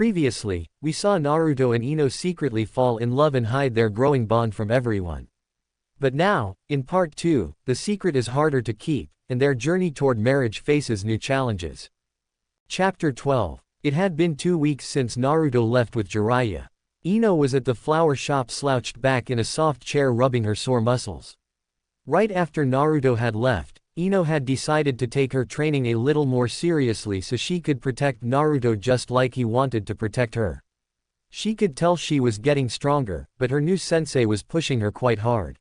Previously, we saw Naruto and Ino secretly fall in love and hide their growing bond from everyone. But now, in part 2, the secret is harder to keep, and their journey toward marriage faces new challenges. Chapter 12. It had been 2 weeks since Naruto left with Jiraiya. Ino was at the flower shop slouched back in a soft chair rubbing her sore muscles. Right after Naruto had left, Ino had decided to take her training a little more seriously so she could protect Naruto just like he wanted to protect her. She could tell she was getting stronger, but her new sensei was pushing her quite hard.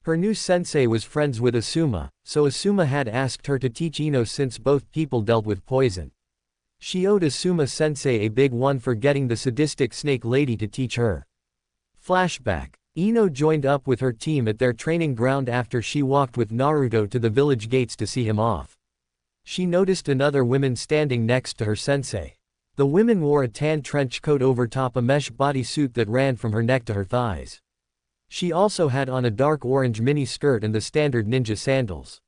Her new sensei was friends with Asuma, so Asuma had asked her to teach Ino since both people dealt with poison. She owed Asuma sensei a big one for getting the sadistic snake lady to teach her. Flashback. Ino joined up with her team at their training ground after she walked with Naruto to the village gates to see him off. She noticed another woman standing next to her sensei. The woman wore a tan trench coat over top a mesh bodysuit that ran from her neck to her thighs. She also had on a dark orange mini skirt and the standard ninja sandals.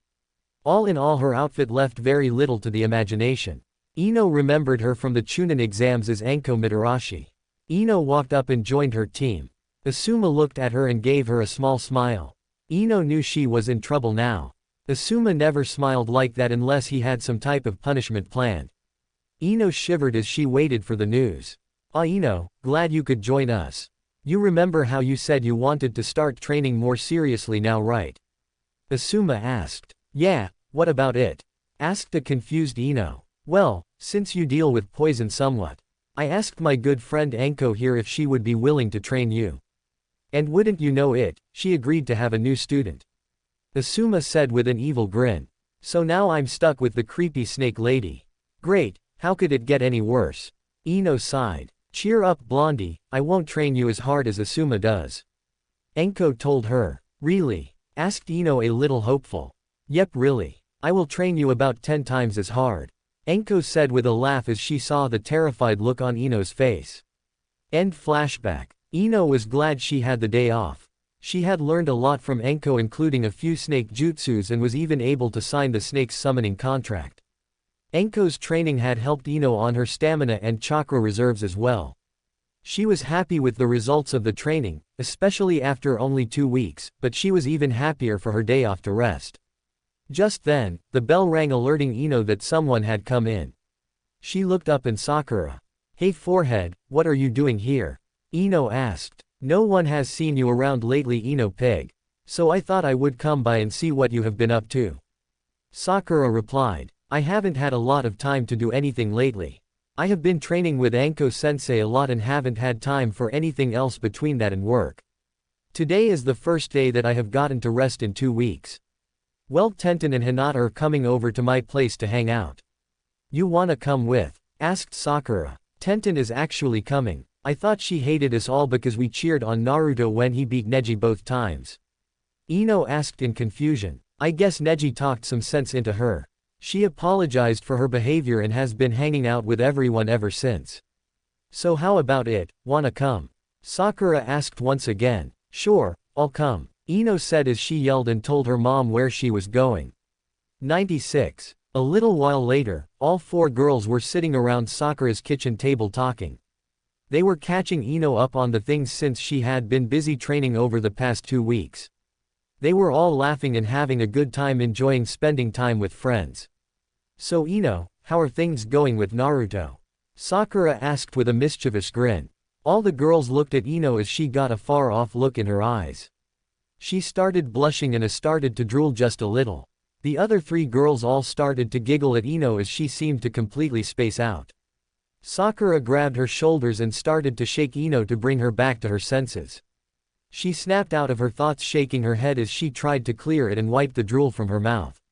All in all, her outfit left very little to the imagination. Ino remembered her from the Chunin exams as Anko Mitarashi. Ino walked up and joined her team. Asuma looked at her and gave her a small smile. Ino knew she was in trouble now. Asuma never smiled like that unless he had some type of punishment planned. Ino shivered as she waited for the news. "Ah, Ino, glad you could join us. You remember how you said you wanted to start training more seriously now, right?" Asuma asked. "Yeah, what about it?" asked a confused Ino. "Well, since you deal with poison somewhat, I asked my good friend Anko here if she would be willing to train you. And wouldn't you know it, she agreed to have a new student," Asuma said with an evil grin. "So now I'm stuck with the creepy snake lady. Great, how could it get any worse?" Ino sighed. "Cheer up, Blondie, I won't train you as hard as Asuma does," Anko told her. "Really?" asked Ino a little hopeful. "Yep, really. I will train you about 10 times as hard," Anko said with a laugh as she saw the terrified look on Ino's face. End flashback. Ino was glad she had the day off. She had learned a lot from Anko, including a few snake jutsus, and was even able to sign the snake's summoning contract. Anko's training had helped Ino on her stamina and chakra reserves as well. She was happy with the results of the training, especially after only 2 weeks, but she was even happier for her day off to rest. Just then, the bell rang alerting Ino that someone had come in. She looked up and Sakura. "Hey forehead, what are you doing here?" Ino asked. "No one has seen you around lately, Ino pig. So I thought I would come by and see what you have been up to," Sakura replied. "I haven't had a lot of time to do anything lately. I have been training with Anko sensei a lot and haven't had time for anything else between that and work. Today is the first day that I have gotten to rest in 2 weeks. Well, Tenten and Hinata are coming over to my place to hang out. You wanna come with?" asked Sakura. "Tenten is actually coming. I thought she hated us all because we cheered on Naruto when he beat Neji both times," Ino asked in confusion. "I guess Neji talked some sense into her. She apologized for her behavior and has been hanging out with everyone ever since. So how about it, wanna come?" Sakura asked once again. "Sure, I'll come," Ino said as she yelled and told her mom where she was going. 96. A little while later, all 4 girls were sitting around Sakura's kitchen table talking. They were catching Ino up on the things since she had been busy training over the past 2 weeks. They were all laughing and having a good time, enjoying spending time with friends. "So Ino, how are things going with Naruto?" Sakura asked with a mischievous grin. All the girls looked at Ino as she got a far-off look in her eyes. She started blushing and started to drool just a little. The other 3 girls all started to giggle at Ino as she seemed to completely space out. Sakura grabbed her shoulders and started to shake Ino to bring her back to her senses. She snapped out of her thoughts, shaking her head as she tried to clear it and wipe the drool from her mouth.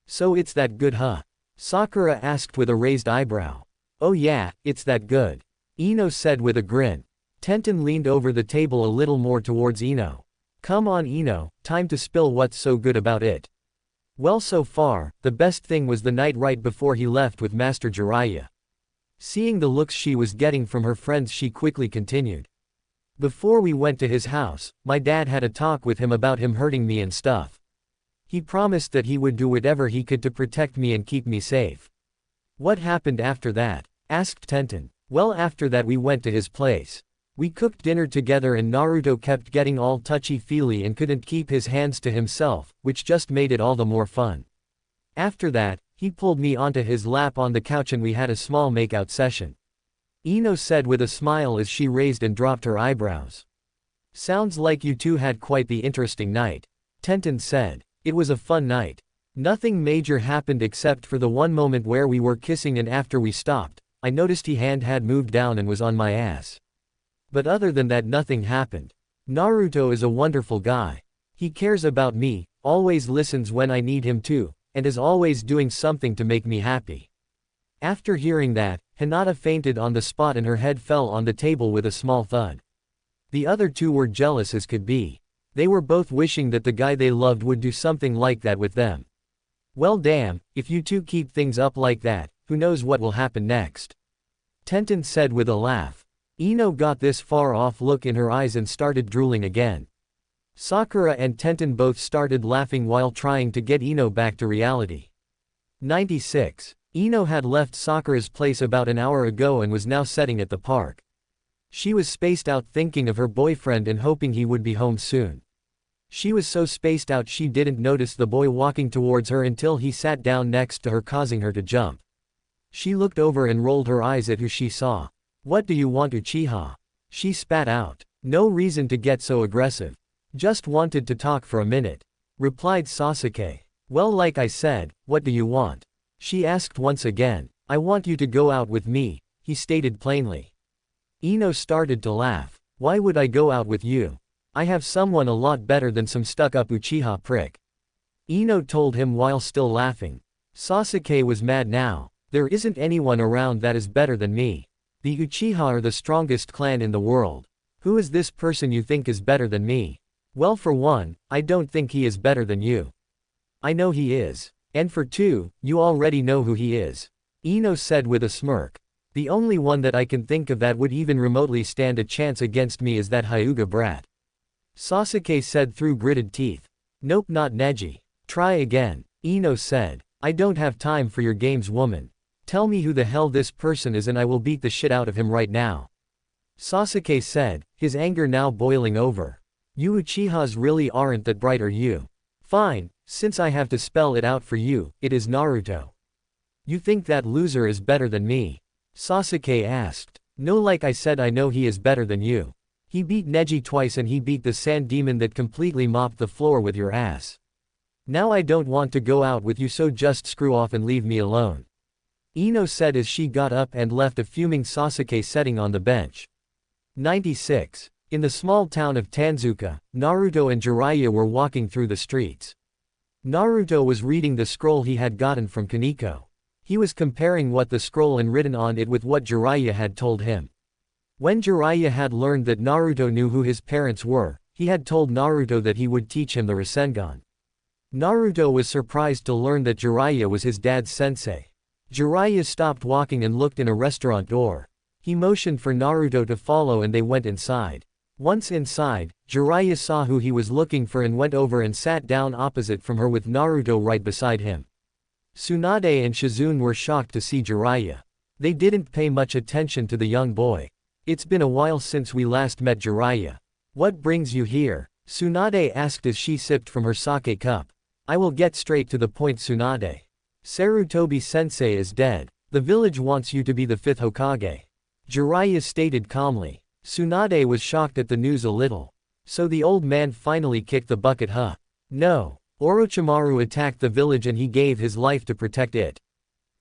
"So it's that good, huh?" Sakura asked with a raised eyebrow. "Oh yeah, it's that good," Ino said with a grin. Tenten leaned over the table a little more towards Ino. "Come on Ino, time to spill what's so good about it." Well, so far, the best thing was the night right before he left with Master Jiraiya. Seeing the looks she was getting from her friends, she quickly continued. "Before we went to his house, my dad had a talk with him about him hurting me and stuff. He promised that he would do whatever he could to protect me and keep me safe." "What happened after that?" asked Tenten. Well, after that we went to his place. We cooked dinner together and Naruto kept getting all touchy-feely and couldn't keep his hands to himself, which just made it all the more fun. After that, he pulled me onto his lap on the couch and we had a small make-out session. Ino said with a smile as she raised and dropped her eyebrows. Sounds like you two had quite the interesting night. Tenten said. It was a fun night. Nothing major happened except for the one moment where we were kissing and after we stopped, I noticed his hand had moved down and was on my ass. But other than that nothing happened. Naruto is a wonderful guy. He cares about me, always listens when I need him to, and is always doing something to make me happy. After hearing that, Hinata fainted on the spot and her head fell on the table with a small thud. The other two were jealous as could be. They were both wishing that the guy they loved would do something like that with them. Well damn, if you two keep things up like that, who knows what will happen next. Tenten said with a laugh. Ino got this far off look in her eyes and started drooling again. Sakura and Tenten both started laughing while trying to get Ino back to reality. 96. Ino had left Sakura's place about an hour ago and was now sitting at the park. She was spaced out thinking of her boyfriend and hoping he would be home soon. She was so spaced out she didn't notice the boy walking towards her until he sat down next to her, causing her to jump. She looked over and rolled her eyes at who she saw. What do you want, Uchiha? She spat out. No reason to get so aggressive. Just wanted to talk for a minute, replied Sasuke. Well, like I said, what do you want? She asked once again. I want you to go out with me, he stated plainly. Ino started to laugh. Why would I go out with you? I have someone a lot better than some stuck-up Uchiha prick. Ino told him while still laughing. Sasuke was mad now. There isn't anyone around that is better than me. The Uchiha are the strongest clan in the world. Who is this person you think is better than me? Well, for one, I don't think he is better than you. I know he is. And for two, you already know who he is. Ino said with a smirk. The only one that I can think of that would even remotely stand a chance against me is that Hyuga brat. Sasuke said through gritted teeth. Nope, not Neji. Try again. Ino said. I don't have time for your games, woman. Tell me who the hell this person is and I will beat the shit out of him right now. Sasuke said, his anger now boiling over. You Uchihas really aren't that bright, are you? Fine, since I have to spell it out for you, it is Naruto. You think that loser is better than me? Sasuke asked. No, like I said, I know he is better than you. He beat Neji twice and he beat the sand demon that completely mopped the floor with your ass. Now I don't want to go out with you, so just screw off and leave me alone. Ino said as she got up and left a fuming Sasuke sitting on the bench. 96. In the small town of Tanzuka, Naruto and Jiraiya were walking through the streets. Naruto was reading the scroll he had gotten from Kaneko. He was comparing what the scroll and written on it with what Jiraiya had told him. When Jiraiya had learned that Naruto knew who his parents were, he had told Naruto that he would teach him the Rasengan. Naruto was surprised to learn that Jiraiya was his dad's sensei. Jiraiya stopped walking and looked in a restaurant door. He motioned for Naruto to follow and they went inside. Once inside, Jiraiya saw who he was looking for and went over and sat down opposite from her with Naruto right beside him. Tsunade and Shizune were shocked to see Jiraiya. They didn't pay much attention to the young boy. It's been a while since we last met, Jiraiya. What brings you here? Tsunade asked as she sipped from her sake cup. I will get straight to the point, Tsunade. Sarutobi-sensei is dead. The village wants you to be the 5th Hokage. Jiraiya stated calmly. Tsunade was shocked at the news a little. So the old man finally kicked the bucket, huh? No. Orochimaru attacked the village and he gave his life to protect it.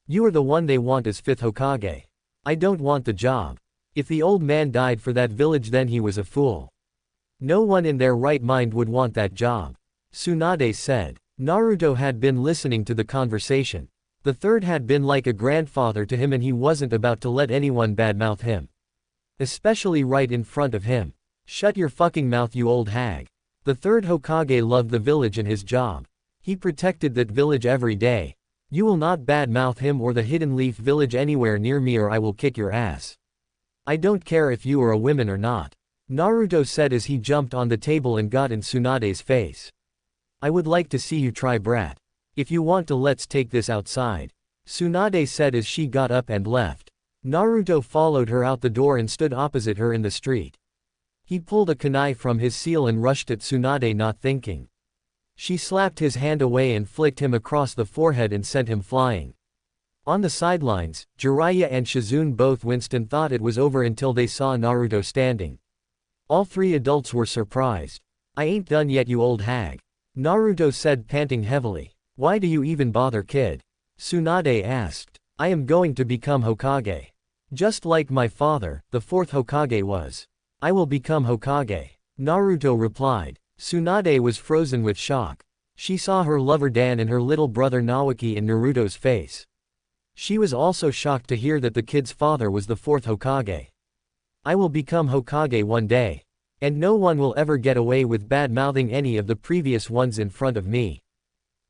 You are the one they want as 5th Hokage. I don't want the job. If the old man died for that village, then he was a fool. No one in their right mind would want that job. Tsunade said. Naruto had been listening to the conversation. The third had been like a grandfather to him and he wasn't about to let anyone badmouth him. Especially right in front of him. Shut your fucking mouth, you old hag. The third Hokage loved the village and his job. He protected that village every day. You will not badmouth him or the Hidden Leaf village anywhere near me or I will kick your ass. I don't care if you are a woman or not. Naruto said as he jumped on the table and got in Tsunade's face. I would like to see you try, brat. If you want to, let's take this outside. Tsunade said as she got up and left. Naruto followed her out the door and stood opposite her in the street. He pulled a kunai from his seal and rushed at Tsunade, not thinking. She slapped his hand away and flicked him across the forehead and sent him flying. On the sidelines, Jiraiya and Shizune both winced and thought it was over until they saw Naruto standing. All three adults were surprised. "I ain't done yet, you old hag," Naruto said, panting heavily. "Why do you even bother, kid?" Tsunade asked. "I am going to become Hokage. Just like my father, the fourth Hokage was. I will become Hokage," Naruto replied. Tsunade was frozen with shock. She saw her lover Dan and her little brother Naoki in Naruto's face. She was also shocked to hear that the kid's father was the fourth Hokage. "I will become Hokage one day. And no one will ever get away with bad-mouthing any of the previous ones in front of me,"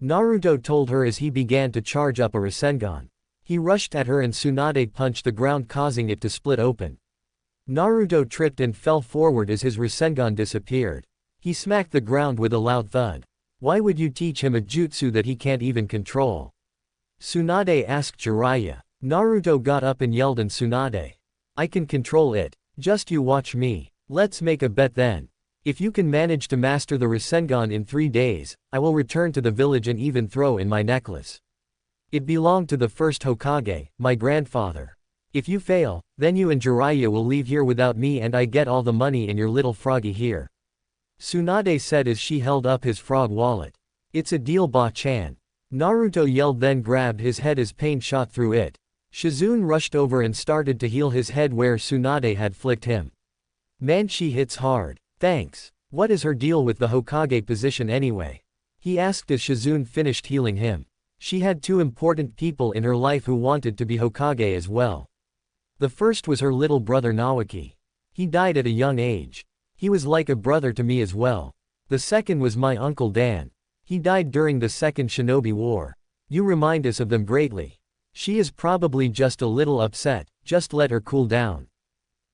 Naruto told her as he began to charge up a Rasengan. He rushed at her and Tsunade punched the ground, causing it to split open. Naruto tripped and fell forward as his Rasengan disappeared. He smacked the ground with a loud thud. "Why would you teach him a jutsu that he can't even control?" Tsunade asked Jiraiya. Naruto got up and yelled at Tsunade. "I can control it. Just you watch me. Let's make a bet then. If you can manage to master the Rasengan in 3 days, I will return to the village and even throw in my necklace. It belonged to the first Hokage, my grandfather. If you fail, then you and Jiraiya will leave here without me and I get all the money and your little froggy here," Tsunade said as she held up his frog wallet. "It's a deal, Ba-chan," Naruto yelled, then grabbed his head as pain shot through it. Shizune rushed over and started to heal his head where Tsunade had flicked him. "Man, she hits hard. Thanks. What is her deal with the Hokage position anyway?" he asked as Shizune finished healing him. She had 2 important people in her life who wanted to be Hokage as well. The first was her little brother Naoki. He died at a young age. He was like a brother to me as well. The second was my uncle Dan. He died during the Second Shinobi War. You remind us of them greatly. She is probably just a little upset, just let her cool down,"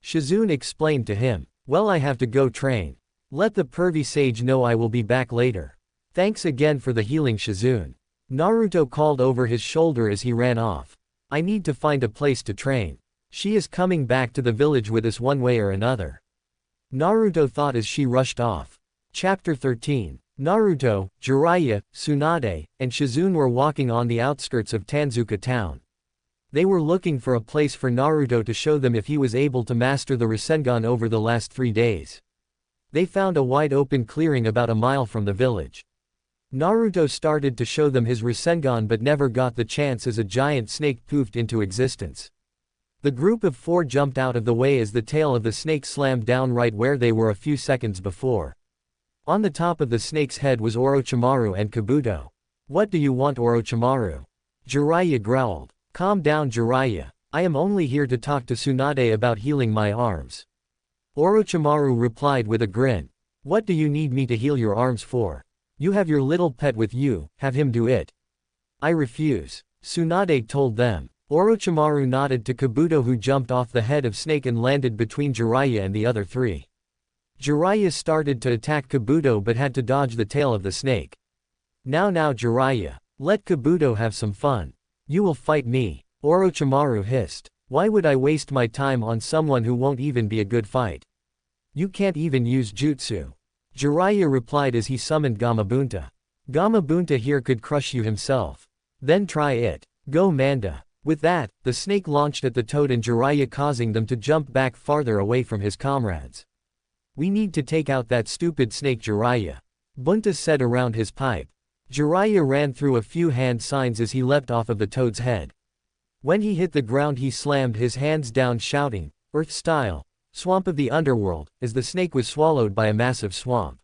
Shizune explained to him. "Well, I have to go train. Let the pervy sage know I will be back later. Thanks again for the healing, Shizune," Naruto called over his shoulder as he ran off. "I need to find a place to train. She is coming back to the village with us one way or another," Naruto thought as she rushed off. Chapter 13. Naruto, Jiraiya, Tsunade, and Shizune were walking on the outskirts of Tanzuka town. They were looking for a place for Naruto to show them if he was able to master the Rasengan over the last 3 days. They found a wide open clearing about a mile from the village. Naruto started to show them his Rasengan but never got the chance as a giant snake poofed into existence. The group of 4 jumped out of the way as the tail of the snake slammed down right where they were a few seconds before. On the top of the snake's head was Orochimaru and Kabuto. "What do you want, Orochimaru?" Jiraiya growled. "Calm down, Jiraiya. I am only here to talk to Tsunade about healing my arms," Orochimaru replied with a grin. "What do you need me to heal your arms for? You have your little pet with you, have him do it." "I refuse," Tsunade told them. Orochimaru nodded to Kabuto, who jumped off the head of snake and landed between Jiraiya and the other 3. Jiraiya started to attack Kabuto but had to dodge the tail of the snake. Now Jiraiya. Let Kabuto have some fun. You will fight me," Orochimaru hissed. "Why would I waste my time on someone who won't even be a good fight? You can't even use jutsu," Jiraiya replied as he summoned Gamabunta. "Gamabunta here could crush you himself. Then try it. Go Manda." With that, the snake launched at the toad and Jiraiya, causing them to jump back farther away from his comrades. "We need to take out that stupid snake, Jiraiya," Bunta said around his pipe. Jiraiya ran through a few hand signs as he leapt off of the toad's head. When he hit the ground, he slammed his hands down, shouting, "Earth style, swamp of the underworld," as the snake was swallowed by a massive swamp.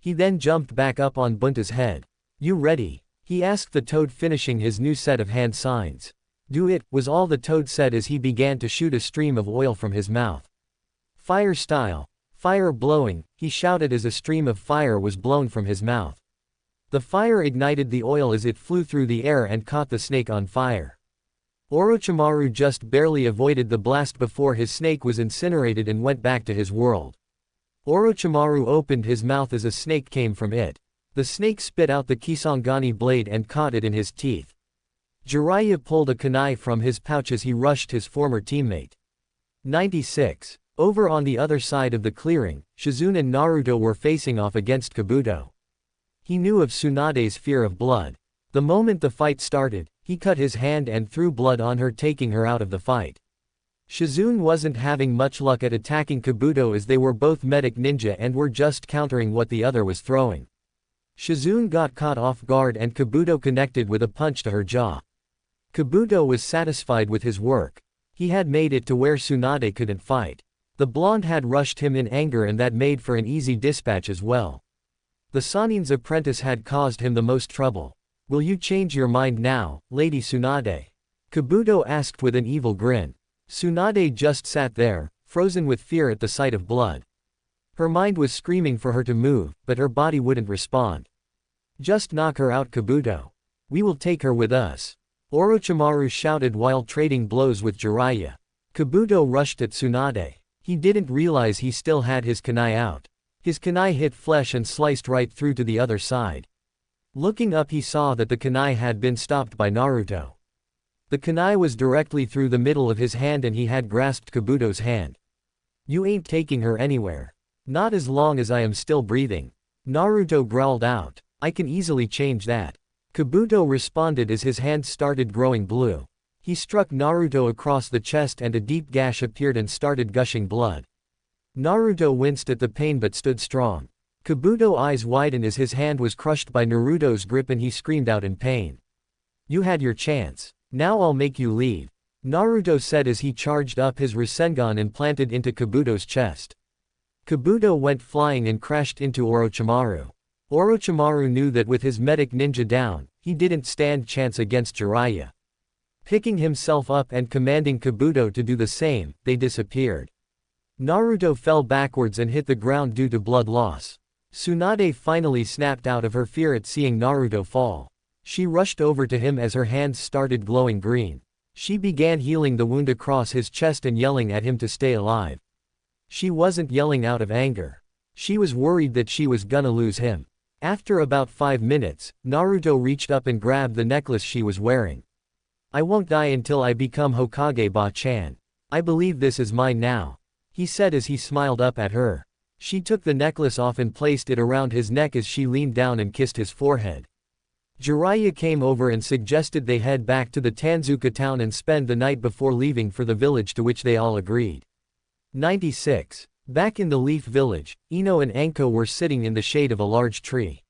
He then jumped back up on Bunta's head. "You ready?" he asked the toad, finishing his new set of hand signs. "Do it," was all the toad said as he began to shoot a stream of oil from his mouth. "Fire style, fire blowing," he shouted as a stream of fire was blown from his mouth. The fire ignited the oil as it flew through the air and caught the snake on fire. Orochimaru just barely avoided the blast before his snake was incinerated and went back to his world. Orochimaru opened his mouth as a snake came from it. The snake spit out the Kisangani blade and caught it in his teeth. Jiraiya pulled a kunai from his pouch as he rushed his former teammate. 96. Over on the other side of the clearing, Shizune and Naruto were facing off against Kabuto. He knew of Tsunade's fear of blood. The moment the fight started, he cut his hand and threw blood on her, taking her out of the fight. Shizune wasn't having much luck at attacking Kabuto as they were both medic ninja and were just countering what the other was throwing. Shizune got caught off guard and Kabuto connected with a punch to her jaw. Kabuto was satisfied with his work. He had made it to where Tsunade couldn't fight. The blonde had rushed him in anger and that made for an easy dispatch as well. The Sanin's apprentice had caused him the most trouble. "Will you change your mind now, Lady Tsunade?" Kabuto asked with an evil grin. Tsunade just sat there, frozen with fear at the sight of blood. Her mind was screaming for her to move, but her body wouldn't respond. "Just knock her out, Kabuto. We will take her with us," Orochimaru shouted while trading blows with Jiraiya. Kabuto rushed at Tsunade. He didn't realize he still had his kunai out. His kunai hit flesh and sliced right through to the other side. Looking up, he saw that the kunai had been stopped by Naruto. The kunai was directly through the middle of his hand and he had grasped Kabuto's hand. "You ain't taking her anywhere. Not as long as I am still breathing," Naruto growled out. "I can easily change that." Kabuto responded as his hand started growing blue. He struck Naruto across the chest and a deep gash appeared and started gushing blood. Naruto winced at the pain but stood strong. Kabuto's eyes widened as his hand was crushed by Naruto's grip and he screamed out in pain. "You had your chance. Now I'll make you leave," Naruto said as he charged up his Rasengan and planted into Kabuto's chest. Kabuto went flying and crashed into Orochimaru. Orochimaru knew that with his medic ninja down, he didn't stand chance against Jiraiya. Picking himself up and commanding Kabuto to do the same, they disappeared. Naruto fell backwards and hit the ground due to blood loss. Tsunade finally snapped out of her fear at seeing Naruto fall. She rushed over to him as her hands started glowing green. She began healing the wound across his chest and yelling at him to stay alive. She wasn't yelling out of anger. She was worried that she was gonna lose him. After about 5 minutes, Naruto reached up and grabbed the necklace she was wearing. "I won't die until I become Hokage Ba-chan. I believe this is mine now," he said as he smiled up at her. She took the necklace off and placed it around his neck as she leaned down and kissed his forehead. Jiraiya came over and suggested they head back to the Tanzuka town and spend the night before leaving for the village, to which they all agreed. 96. Back in the Leaf Village, Ino and Anko were sitting in the shade of a large tree.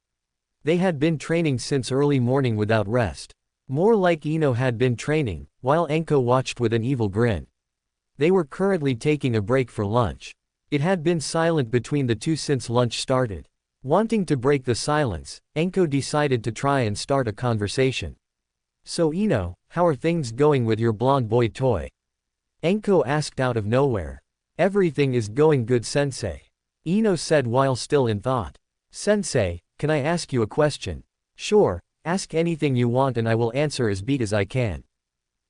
They had been training since early morning without rest. More like Ino had been training, while Anko watched with an evil grin. They were currently taking a break for lunch. It had been silent between the two since lunch started. Wanting to break the silence, Anko decided to try and start a conversation. "So Ino, how are things going with your blonde boy toy?" Anko asked out of nowhere. "Everything is going good, sensei," Ino said while still in thought. "Sensei, can I ask you a question?" "Sure, ask anything you want and I will answer as best as I can,"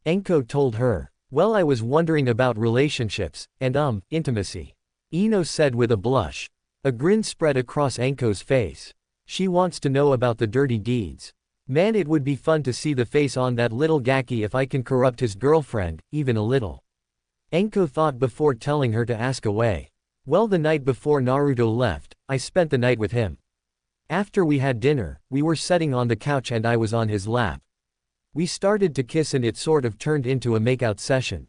Anko told her. "Well, I was wondering about relationships, and intimacy," Ino said with a blush. A grin spread across Anko's face. She wants to know about the dirty deeds. Man, it would be fun to see the face on that little Gaki if I can corrupt his girlfriend, even a little. Anko thought before telling her to ask away. "Well, the night before Naruto left, I spent the night with him. After we had dinner, we were sitting on the couch and I was on his lap. We started to kiss and it sort of turned into a makeout session.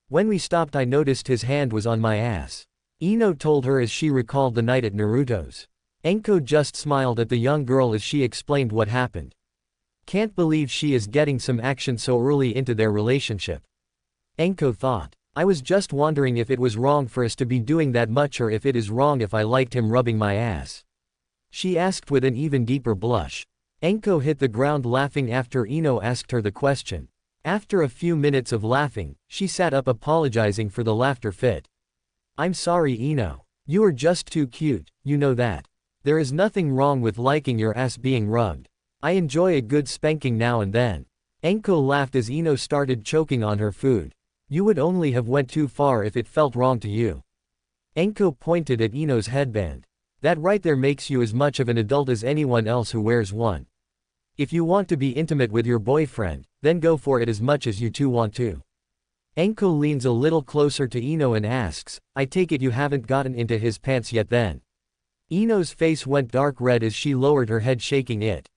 When we stopped, I noticed his hand was on my ass," Ino told her as she recalled the night at Naruto's. Anko just smiled at the young girl as she explained what happened. Can't believe she is getting some action so early into their relationship, Anko thought. "I was just wondering if it was wrong for us to be doing that much or if it is wrong if I liked him rubbing my ass," she asked with an even deeper blush. Anko hit the ground laughing after Ino asked her the question. After a few minutes of laughing, she sat up apologizing for the laughter fit. "I'm sorry, Ino. You are just too cute, you know that. There is nothing wrong with liking your ass being rubbed. I enjoy a good spanking now and then." Anko laughed as Ino started choking on her food. "You would only have went too far if it felt wrong to you." Anko pointed at Ino's headband. "That right there makes you as much of an adult as anyone else who wears one. If you want to be intimate with your boyfriend, then go for it as much as you two want to. Enko leans a little closer to Ino and asks, I take it you haven't gotten into his pants yet then? Ino's face went dark red as she lowered her head, shaking it.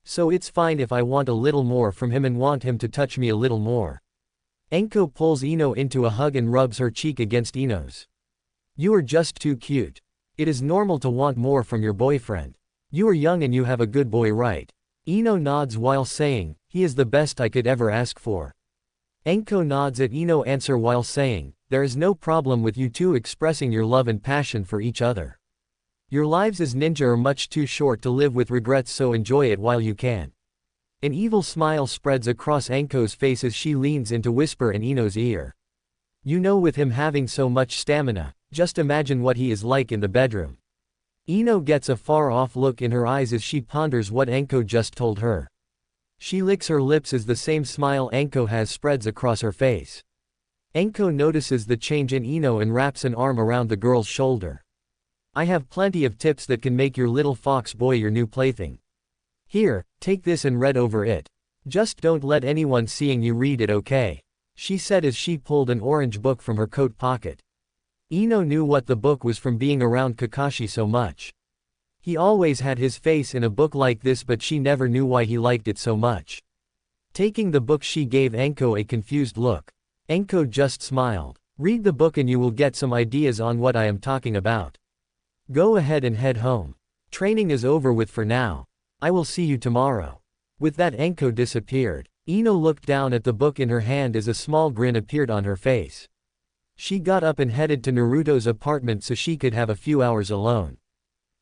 So it's fine if I want a little more from him and want him to touch me a little more. Enko pulls Ino into a hug and rubs her cheek against Ino's. You are just too cute. It is normal to want more from your boyfriend. You are young and you have a good boy, right? Ino nods while saying, he is the best I could ever ask for. Enko nods at Ino's answer while saying, there is no problem with you two expressing your love and passion for each other. Your lives as ninja are much too short to live with regrets, so enjoy it while you can. An evil smile spreads across Enko's face as she leans in to whisper in Ino's ear. You know, with him having so much stamina, just imagine what he is like in the bedroom. Ino gets a far-off look in her eyes as she ponders what Enko just told her. She licks her lips as the same smile Enko has spreads across her face. Enko notices the change in Ino and wraps an arm around the girl's shoulder. I have plenty of tips that can make your little fox boy your new plaything. Here, take this and read over it. Just don't let anyone seeing you read it, okay? She said as she pulled an orange book from her coat pocket. Ino knew what the book was from being around Kakashi so much. He always had his face in a book like this, but she never knew why he liked it so much. Taking the book, she gave Enko a confused look. Enko just smiled. Read the book and you will get some ideas on what I am talking about. Go ahead and head home. Training is over with for now. I will see you tomorrow. With that, Enko disappeared. Ino looked down at the book in her hand as a small grin appeared on her face. She got up and headed to Naruto's apartment so she could have a few hours alone.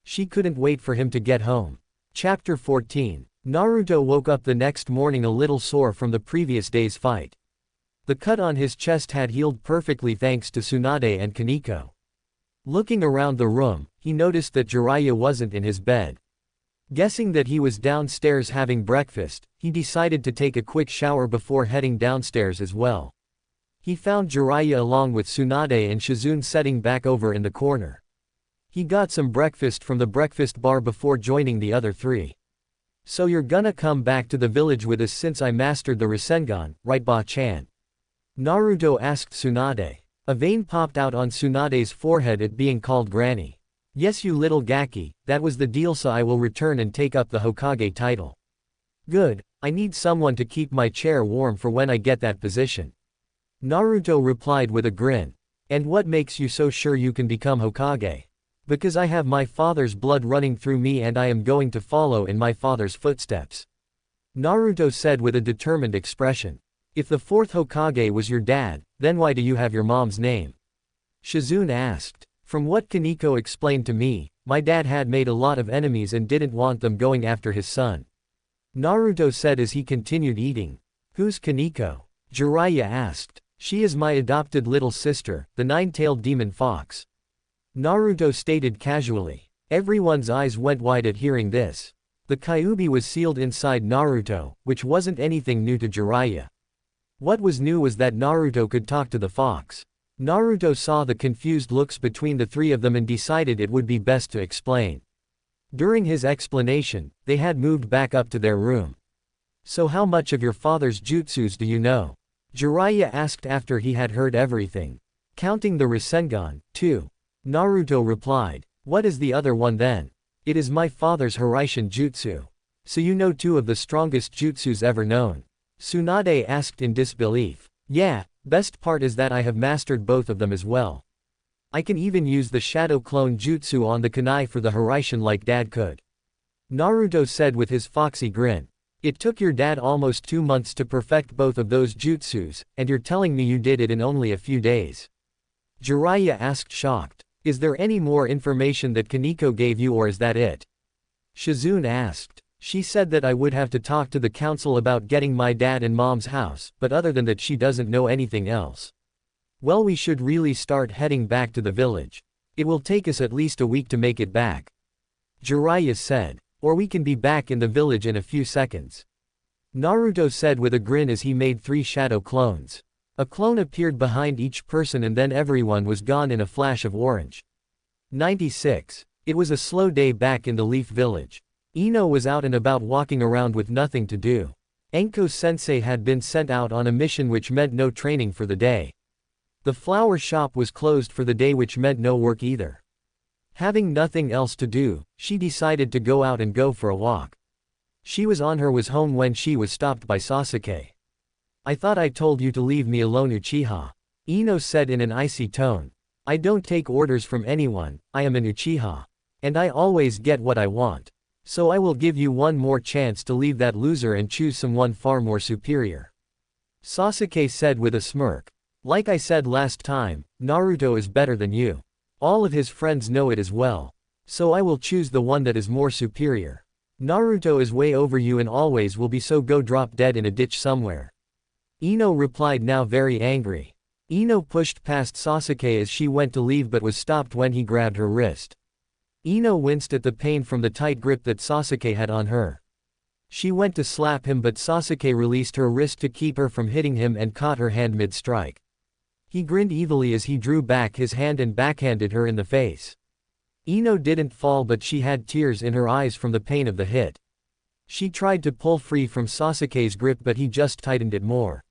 She couldn't wait for him to get home. Chapter 14. Naruto woke up the next morning a little sore from the previous day's fight. The cut on his chest had healed perfectly thanks to Tsunade and Kaneko. Looking around the room, he noticed that Jiraiya wasn't in his bed. Guessing that he was downstairs having breakfast, he decided to take a quick shower before heading downstairs as well. He found Jiraiya along with Tsunade and Shizune sitting back over in the corner. He got some breakfast from the breakfast bar before joining the other three. So you're gonna come back to the village with us since I mastered the Rasengan, right Ba-chan? Naruto asked Tsunade. A vein popped out on Tsunade's forehead at being called Granny. Yes, you little Gaki, that was the deal, so I will return and take up the Hokage title. Good, I need someone to keep my chair warm for when I get that position. Naruto replied with a grin. And what makes you so sure you can become Hokage? Because I have my father's blood running through me and I am going to follow in my father's footsteps. Naruto said with a determined expression. If the fourth Hokage was your dad, then why do you have your mom's name? Shizune asked. From what Kaneko explained to me, my dad had made a lot of enemies and didn't want them going after his son. Naruto said as he continued eating. Who's Kaneko? Jiraiya asked. She is my adopted little sister, the nine-tailed demon fox. Naruto stated casually. Everyone's eyes went wide at hearing this. The Kyuubi was sealed inside Naruto, which wasn't anything new to Jiraiya. What was new was that Naruto could talk to the fox. Naruto saw the confused looks between the three of them and decided it would be best to explain. During his explanation, they had moved back up to their room. So how much of your father's jutsus do you know? Jiraiya asked after he had heard everything. Counting the Rasengan, 2. Naruto replied. What is the other one then? It is my father's Hiraishin jutsu. So you know 2 of the strongest jutsus ever known? Tsunade asked in disbelief. Yeah, best part is that I have mastered both of them as well. I can even use the shadow clone jutsu on the kunai for the Hiraishin like dad could. Naruto said with his foxy grin. It took your dad almost 2 months to perfect both of those jutsus, and you're telling me you did it in only a few days. Jiraiya asked shocked. Is there any more information that Kaneko gave you, or is that it? Shizune asked. She said that I would have to talk to the council about getting my dad and mom's house, but other than that she doesn't know anything else. Well, we should really start heading back to the village. It will take us at least a week to make it back. Jiraiya said. Or we can be back in the village in a few seconds. Naruto said with a grin as he made 3 shadow clones. A clone appeared behind each person and then everyone was gone in a flash of orange. 96. It was a slow day back in the Leaf Village. Ino was out and about walking around with nothing to do. Enko-sensei had been sent out on a mission which meant no training for the day. The flower shop was closed for the day, which meant no work either. Having nothing else to do, she decided to go out and go for a walk. She was on her way home when she was stopped by Sasuke. "I thought I told you to leave me alone, Uchiha," Ino said in an icy tone. "I don't take orders from anyone, I am an Uchiha. And I always get what I want. So I will give you one more chance to leave that loser and choose someone far more superior," Sasuke said with a smirk. "Like I said last time, Naruto is better than you. All of his friends know it as well. So I will choose the one that is more superior. Naruto is way over you and always will be, so go drop dead in a ditch somewhere," Ino replied, now very angry. Ino pushed past Sasuke as she went to leave but was stopped when he grabbed her wrist. Ino winced at the pain from the tight grip that Sasuke had on her. She went to slap him but Sasuke released her wrist to keep her from hitting him and caught her hand mid-strike. He grinned evilly as he drew back his hand and backhanded her in the face. Ino didn't fall but she had tears in her eyes from the pain of the hit. She tried to pull free from Sasuke's grip but he just tightened it more.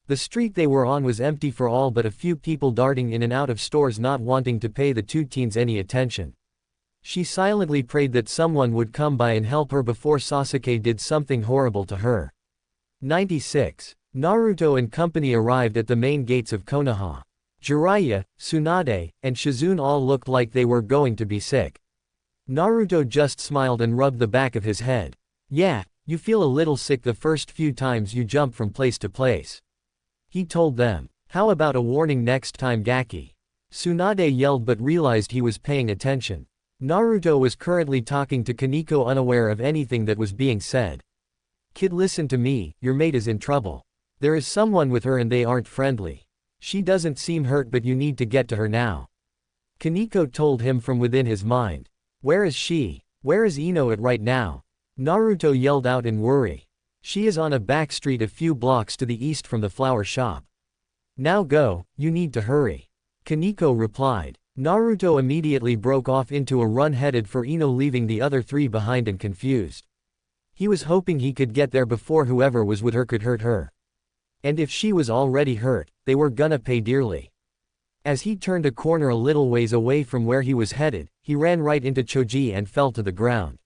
The street they were on was empty for all but a few people darting in and out of stores, not wanting to pay the two teens any attention. She silently prayed that someone would come by and help her before Sasuke did something horrible to her. 96. Naruto and company arrived at the main gates of Konoha. Jiraiya, Tsunade, and Shizune all looked like they were going to be sick. Naruto just smiled and rubbed the back of his head. "Yeah, you feel a little sick the first few times you jump from place to place," he told them. "How about a warning next time, Gaki?" Tsunade yelled but realized he was paying attention. Naruto was currently talking to Kaneko, unaware of anything that was being said. "Kid, listen to me, your mate is in trouble. There is someone with her and they aren't friendly. She doesn't seem hurt but you need to get to her now," Kaneko told him from within his mind. "Where is she? Where is Ino at right now?" Naruto yelled out in worry. "She is on a back street a few blocks to the east from the flower shop. Now go, you need to hurry," Kaneko replied. Naruto immediately broke off into a run headed for Ino, leaving the other three behind and confused. He was hoping he could get there before whoever was with her could hurt her. And if she was already hurt, they were gonna pay dearly. As he turned a corner a little ways away from where he was headed, he ran right into Choji and fell to the ground.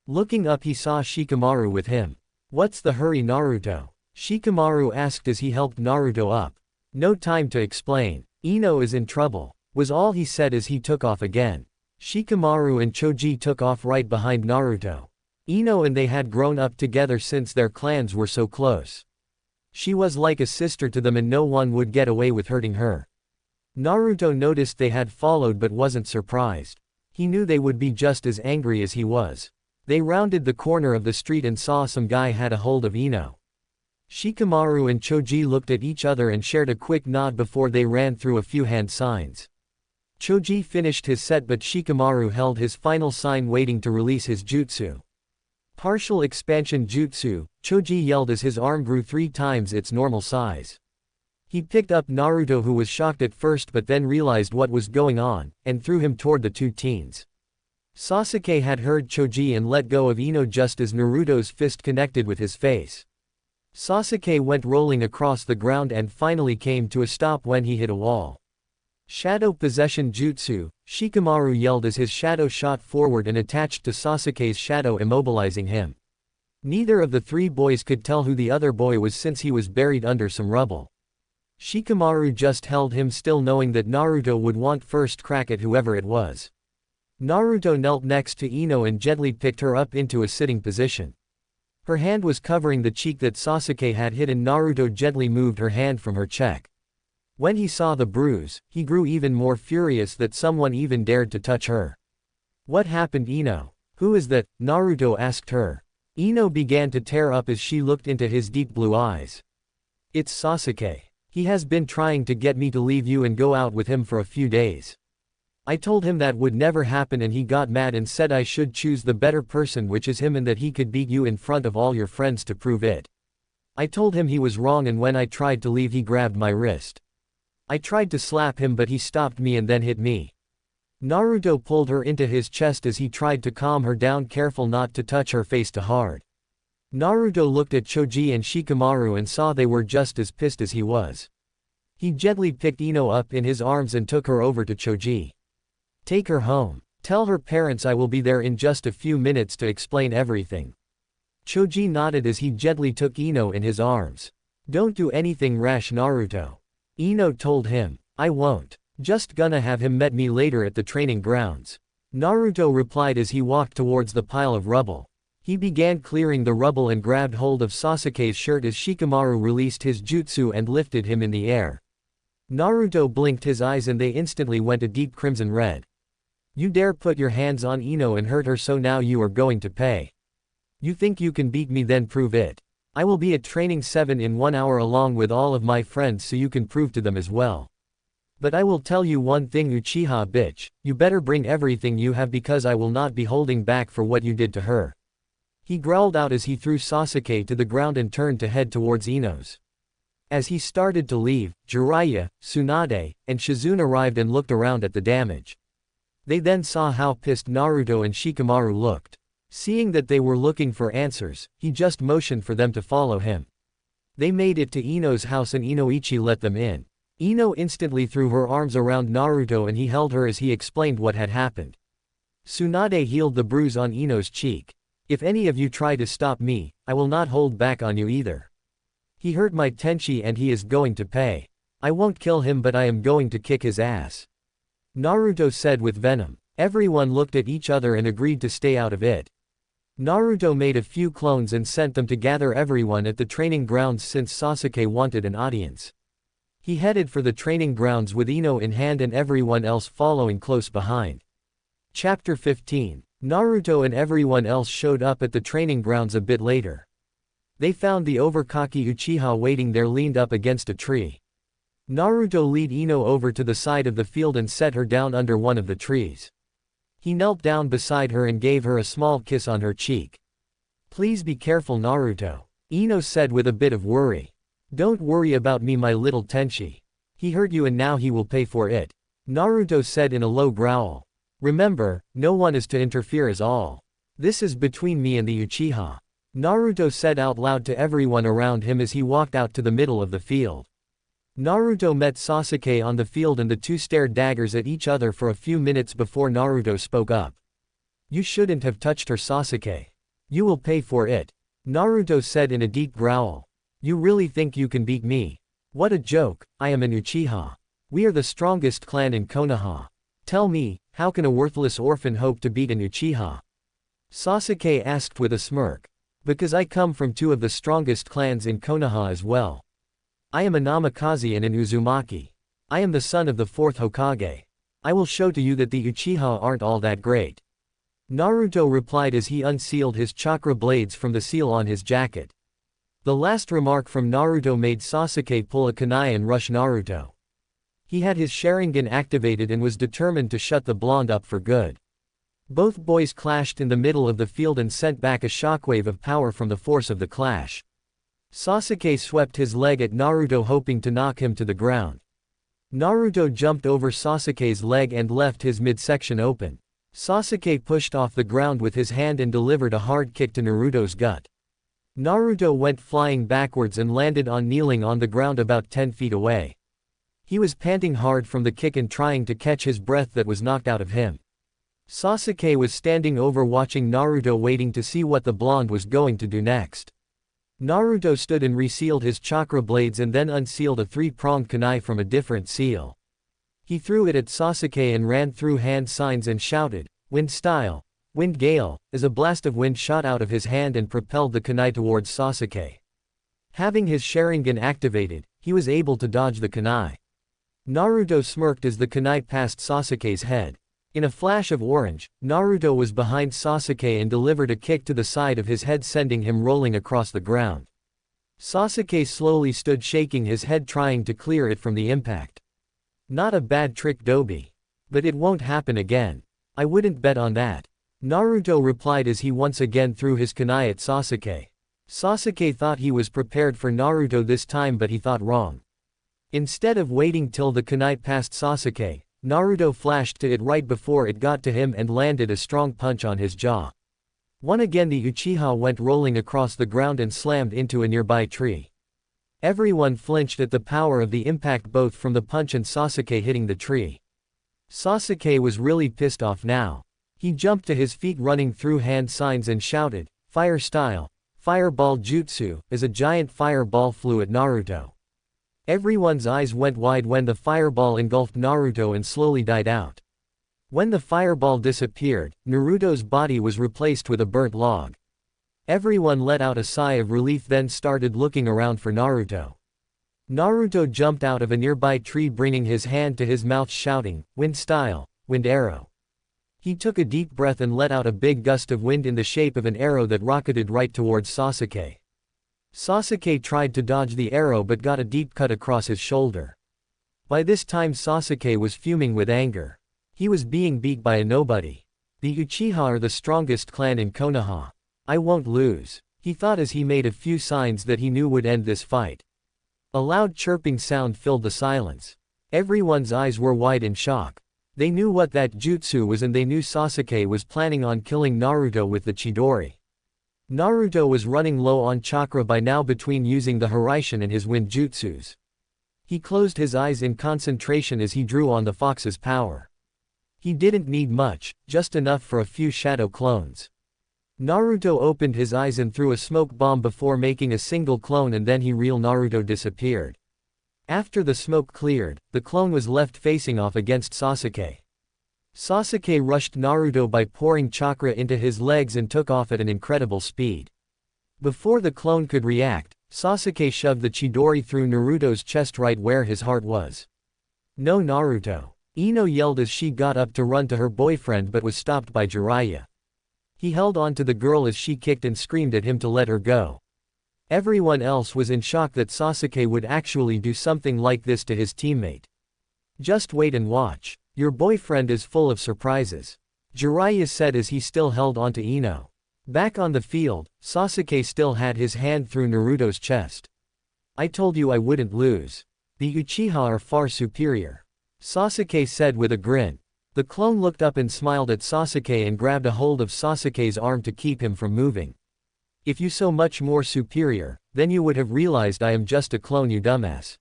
Looking up he saw Shikamaru with him. "What's the hurry, Naruto?" Shikamaru asked as he helped Naruto up. "No time to explain. Ino is in trouble," was all he said as he took off again. Shikamaru and Choji took off right behind Naruto. Ino and they had grown up together since their clans were so close. She was like a sister to them and no one would get away with hurting her. Naruto noticed they had followed but wasn't surprised. He knew they would be just as angry as he was. They rounded the corner of the street and saw some guy had a hold of Ino. Shikamaru and Choji looked at each other and shared a quick nod before they ran through a few hand signs. Choji finished his set but Shikamaru held his final sign waiting to release his jutsu. Partial expansion jutsu, Choji yelled as his arm grew 3 times its normal size. He picked up Naruto, who was shocked at first but then realized what was going on, and threw him toward the two teens. Sasuke had heard Choji and let go of Ino just as Naruto's fist connected with his face. Sasuke went rolling across the ground and finally came to a stop when he hit a wall. Shadow Possession Jutsu, Shikamaru yelled as his shadow shot forward and attached to Sasuke's shadow, immobilizing him. Neither of the 3 boys could tell who the other boy was since he was buried under some rubble. Shikamaru just held him still, knowing that Naruto would want first crack at whoever it was. Naruto knelt next to Ino and gently picked her up into a sitting position. Her hand was covering the cheek that Sasuke had hit and Naruto gently moved her hand from her cheek. When he saw the bruise, he grew even more furious that someone even dared to touch her. "What happened, Ino? Who is that?" Naruto asked her. Ino began to tear up as she looked into his deep blue eyes. "It's Sasuke. He has been trying to get me to leave you and go out with him for a few days. I told him that would never happen and he got mad and said I should choose the better person, which is him, and that he could beat you in front of all your friends to prove it. I told him he was wrong and when I tried to leave he grabbed my wrist. I tried to slap him but he stopped me and then hit me." Naruto pulled her into his chest as he tried to calm her down, careful not to touch her face too hard. Naruto looked at Choji and Shikamaru and saw they were just as pissed as he was. He gently picked Ino up in his arms and took her over to Choji. "Take her home. Tell her parents I will be there in just a few minutes to explain everything." Choji nodded as he gently took Ino in his arms. "Don't do anything rash, Naruto." Ino told him. "I won't. Just gonna have him met me later at the training grounds." Naruto replied as he walked towards the pile of rubble. He began clearing the rubble and grabbed hold of Sasuke's shirt as Shikamaru released his jutsu and lifted him in the air. Naruto blinked his eyes and they instantly went a deep crimson red. "You dare put your hands on Ino and hurt her, so now you are going to pay. You think you can beat me, then prove it. I will be at training 7 in 1 hour along with all of my friends so you can prove to them as well. But I will tell you one thing, Uchiha bitch, you better bring everything you have because I will not be holding back for what you did to her." He growled out as he threw Sasuke to the ground and turned to head towards Ino's. As he started to leave, Jiraiya, Tsunade, and Shizune arrived and looked around at the damage. They then saw how pissed Naruto and Shikamaru looked. Seeing that they were looking for answers, he just motioned for them to follow him. They made it to Ino's house and Inoichi let them in. Ino instantly threw her arms around Naruto and he held her as he explained what had happened. Tsunade healed the bruise on Ino's cheek. "If any of you try to stop me, I will not hold back on you either. He hurt my Tenchi and he is going to pay. I won't kill him, but I am going to kick his ass," Naruto said with venom. Everyone looked at each other and agreed to stay out of it. Naruto made a few clones and sent them to gather everyone at the training grounds since Sasuke wanted an audience. He headed for the training grounds with Ino in hand and everyone else following close behind. Chapter 15. Naruto and everyone else showed up at the training grounds a bit later. They found the overcocky Uchiha waiting there leaned up against a tree. Naruto led Ino over to the side of the field and set her down under one of the trees. He knelt down beside her and gave her a small kiss on her cheek. "Please be careful, Naruto," Ino said with a bit of worry. "Don't worry about me, my little Tenchi. He hurt you and now he will pay for it," Naruto said in a low growl. "Remember, no one is to interfere at all. This is between me and the Uchiha," Naruto said out loud to everyone around him as he walked out to the middle of the field. Naruto met Sasuke on the field and the two stared daggers at each other for a few minutes before Naruto spoke up. "You shouldn't have touched her, Sasuke. You will pay for it," Naruto said in a deep growl. "You really think you can beat me? What a joke, I am an Uchiha. We are the strongest clan in Konoha. Tell me, how can a worthless orphan hope to beat an Uchiha?" Sasuke asked with a smirk. "Because I come from two of the strongest clans in Konoha as well. I am a Namikaze and an Uzumaki. I am the son of the 4th Hokage. I will show to you that the Uchiha aren't all that great," Naruto replied as he unsealed his chakra blades from the seal on his jacket. The last remark from Naruto made Sasuke pull a kunai and rush Naruto. He had his Sharingan activated and was determined to shut the blonde up for good. Both boys clashed in the middle of the field and sent back a shockwave of power from the force of the clash. Sasuke swept his leg at Naruto hoping to knock him to the ground. Naruto jumped over Sasuke's leg and left his midsection open. Sasuke pushed off the ground with his hand and delivered a hard kick to Naruto's gut. Naruto went flying backwards and landed on kneeling on the ground about 10 feet away. He was panting hard from the kick and trying to catch his breath that was knocked out of him. Sasuke was standing over watching Naruto, waiting to see what the blonde was going to do next. Naruto stood and resealed his chakra blades and then unsealed a 3-pronged kunai from a different seal. He threw it at Sasuke and ran through hand signs and shouted, "Wind style! Wind gale!" as a blast of wind shot out of his hand and propelled the kunai towards Sasuke. Having his Sharingan activated, he was able to dodge the kunai. Naruto smirked as the kunai passed Sasuke's head. In a flash of orange, Naruto was behind Sasuke and delivered a kick to the side of his head, sending him rolling across the ground. Sasuke slowly stood, shaking his head, trying to clear it from the impact. "Not a bad trick, Dobi. But it won't happen again. I wouldn't bet on that," Naruto replied as he once again threw his kunai at Sasuke. Sasuke thought he was prepared for Naruto this time, but he thought wrong. Instead of waiting till the kunai passed Sasuke, Naruto flashed to it right before it got to him and landed a strong punch on his jaw. Once again the Uchiha went rolling across the ground and slammed into a nearby tree. Everyone flinched at the power of the impact both from the punch and Sasuke hitting the tree. Sasuke was really pissed off now. He jumped to his feet running through hand signs and shouted, "Fire style! Fireball jutsu!" as a giant fireball flew at Naruto. Everyone's eyes went wide when the fireball engulfed Naruto and slowly died out. When the fireball disappeared, Naruto's body was replaced with a burnt log. Everyone let out a sigh of relief then started looking around for Naruto. Naruto jumped out of a nearby tree bringing his hand to his mouth shouting, "Wind style, wind arrow." He took a deep breath and let out a big gust of wind in the shape of an arrow that rocketed right towards Sasuke. Sasuke tried to dodge the arrow but got a deep cut across his shoulder. By this time Sasuke was fuming with anger. He was being beat by a nobody. The Uchiha are the strongest clan in Konoha. I won't lose, he thought as he made a few signs that he knew would end this fight. A loud chirping sound filled the silence. Everyone's eyes were wide in shock. They knew what that jutsu was and they knew Sasuke was planning on killing Naruto with the Chidori. Naruto was running low on chakra by now between using the Hiraishin and his wind jutsus. He closed his eyes in concentration as he drew on the fox's power. He didn't need much, just enough for a few shadow clones. Naruto opened his eyes and threw a smoke bomb before making a single clone and then real Naruto disappeared. After the smoke cleared, the clone was left facing off against Sasuke. Sasuke rushed Naruto by pouring chakra into his legs and took off at an incredible speed. Before the clone could react, Sasuke shoved the Chidori through Naruto's chest right where his heart was. "No Naruto!" Ino yelled as she got up to run to her boyfriend but was stopped by Jiraiya. He held on to the girl as she kicked and screamed at him to let her go. Everyone else was in shock that Sasuke would actually do something like this to his teammate. "Just wait and watch. Your boyfriend is full of surprises," Jiraiya said as he still held onto Ino. Back on the field, Sasuke still had his hand through Naruto's chest. "I told you I wouldn't lose. The Uchiha are far superior," Sasuke said with a grin. The clone looked up and smiled at Sasuke and grabbed a hold of Sasuke's arm to keep him from moving. "If you so much more superior, then you would have realized I am just a clone, you dumbass,"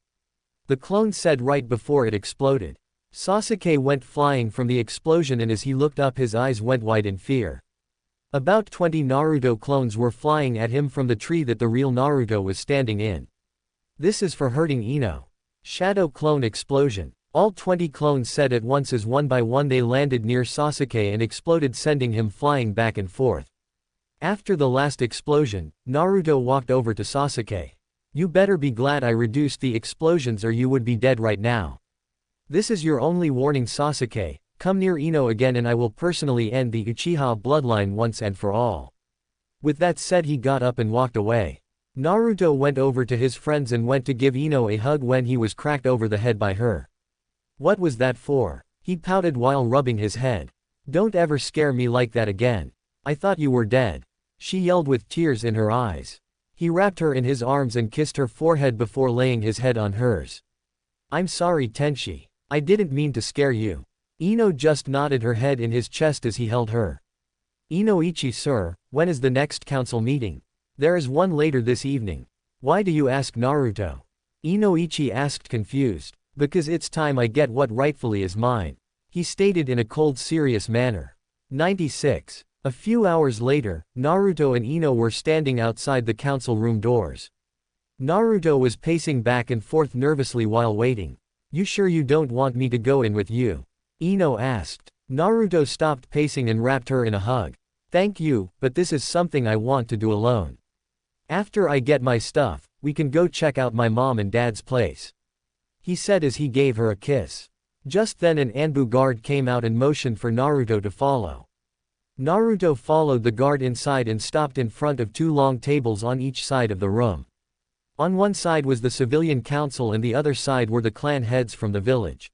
the clone said right before it exploded. Sasuke went flying from the explosion and as he looked up his eyes went wide in fear. About 20 Naruto clones were flying at him from the tree that the real Naruto was standing in. "This is for hurting Ino." Shadow clone explosion. All 20 clones said at once as one by one they landed near Sasuke and exploded sending him flying back and forth. After the last explosion, Naruto walked over to Sasuke. "You better be glad I reduced the explosions or you would be dead right now. This is your only warning Sasuke, come near Ino again and I will personally end the Uchiha bloodline once and for all." With that said he got up and walked away. Naruto went over to his friends and went to give Ino a hug when he was cracked over the head by her. "What was that for?" he pouted while rubbing his head. "Don't ever scare me like that again. I thought you were dead," she yelled with tears in her eyes. He wrapped her in his arms and kissed her forehead before laying his head on hers. "I'm sorry Tenshi. I didn't mean to scare you." Ino just nodded her head in his chest as he held her. "Inoichi sir, when is the next council meeting?" "There is one later this evening." "Why do you ask Naruto?" Inoichi asked confused. "Because it's time I get what rightfully is mine," he stated in a cold serious manner. 96. A few hours later, Naruto and Ino were standing outside the council room doors. Naruto was pacing back and forth nervously while waiting. "You sure you don't want me to go in with you?" Ino asked. Naruto stopped pacing and wrapped her in a hug. "Thank you, but this is something I want to do alone. After I get my stuff, we can go check out my mom and dad's place," he said as he gave her a kiss. Just then an Anbu guard came out and motioned for Naruto to follow. Naruto followed the guard inside and stopped in front of two long tables on each side of the room. On one side was the civilian council and the other side were the clan heads from the village.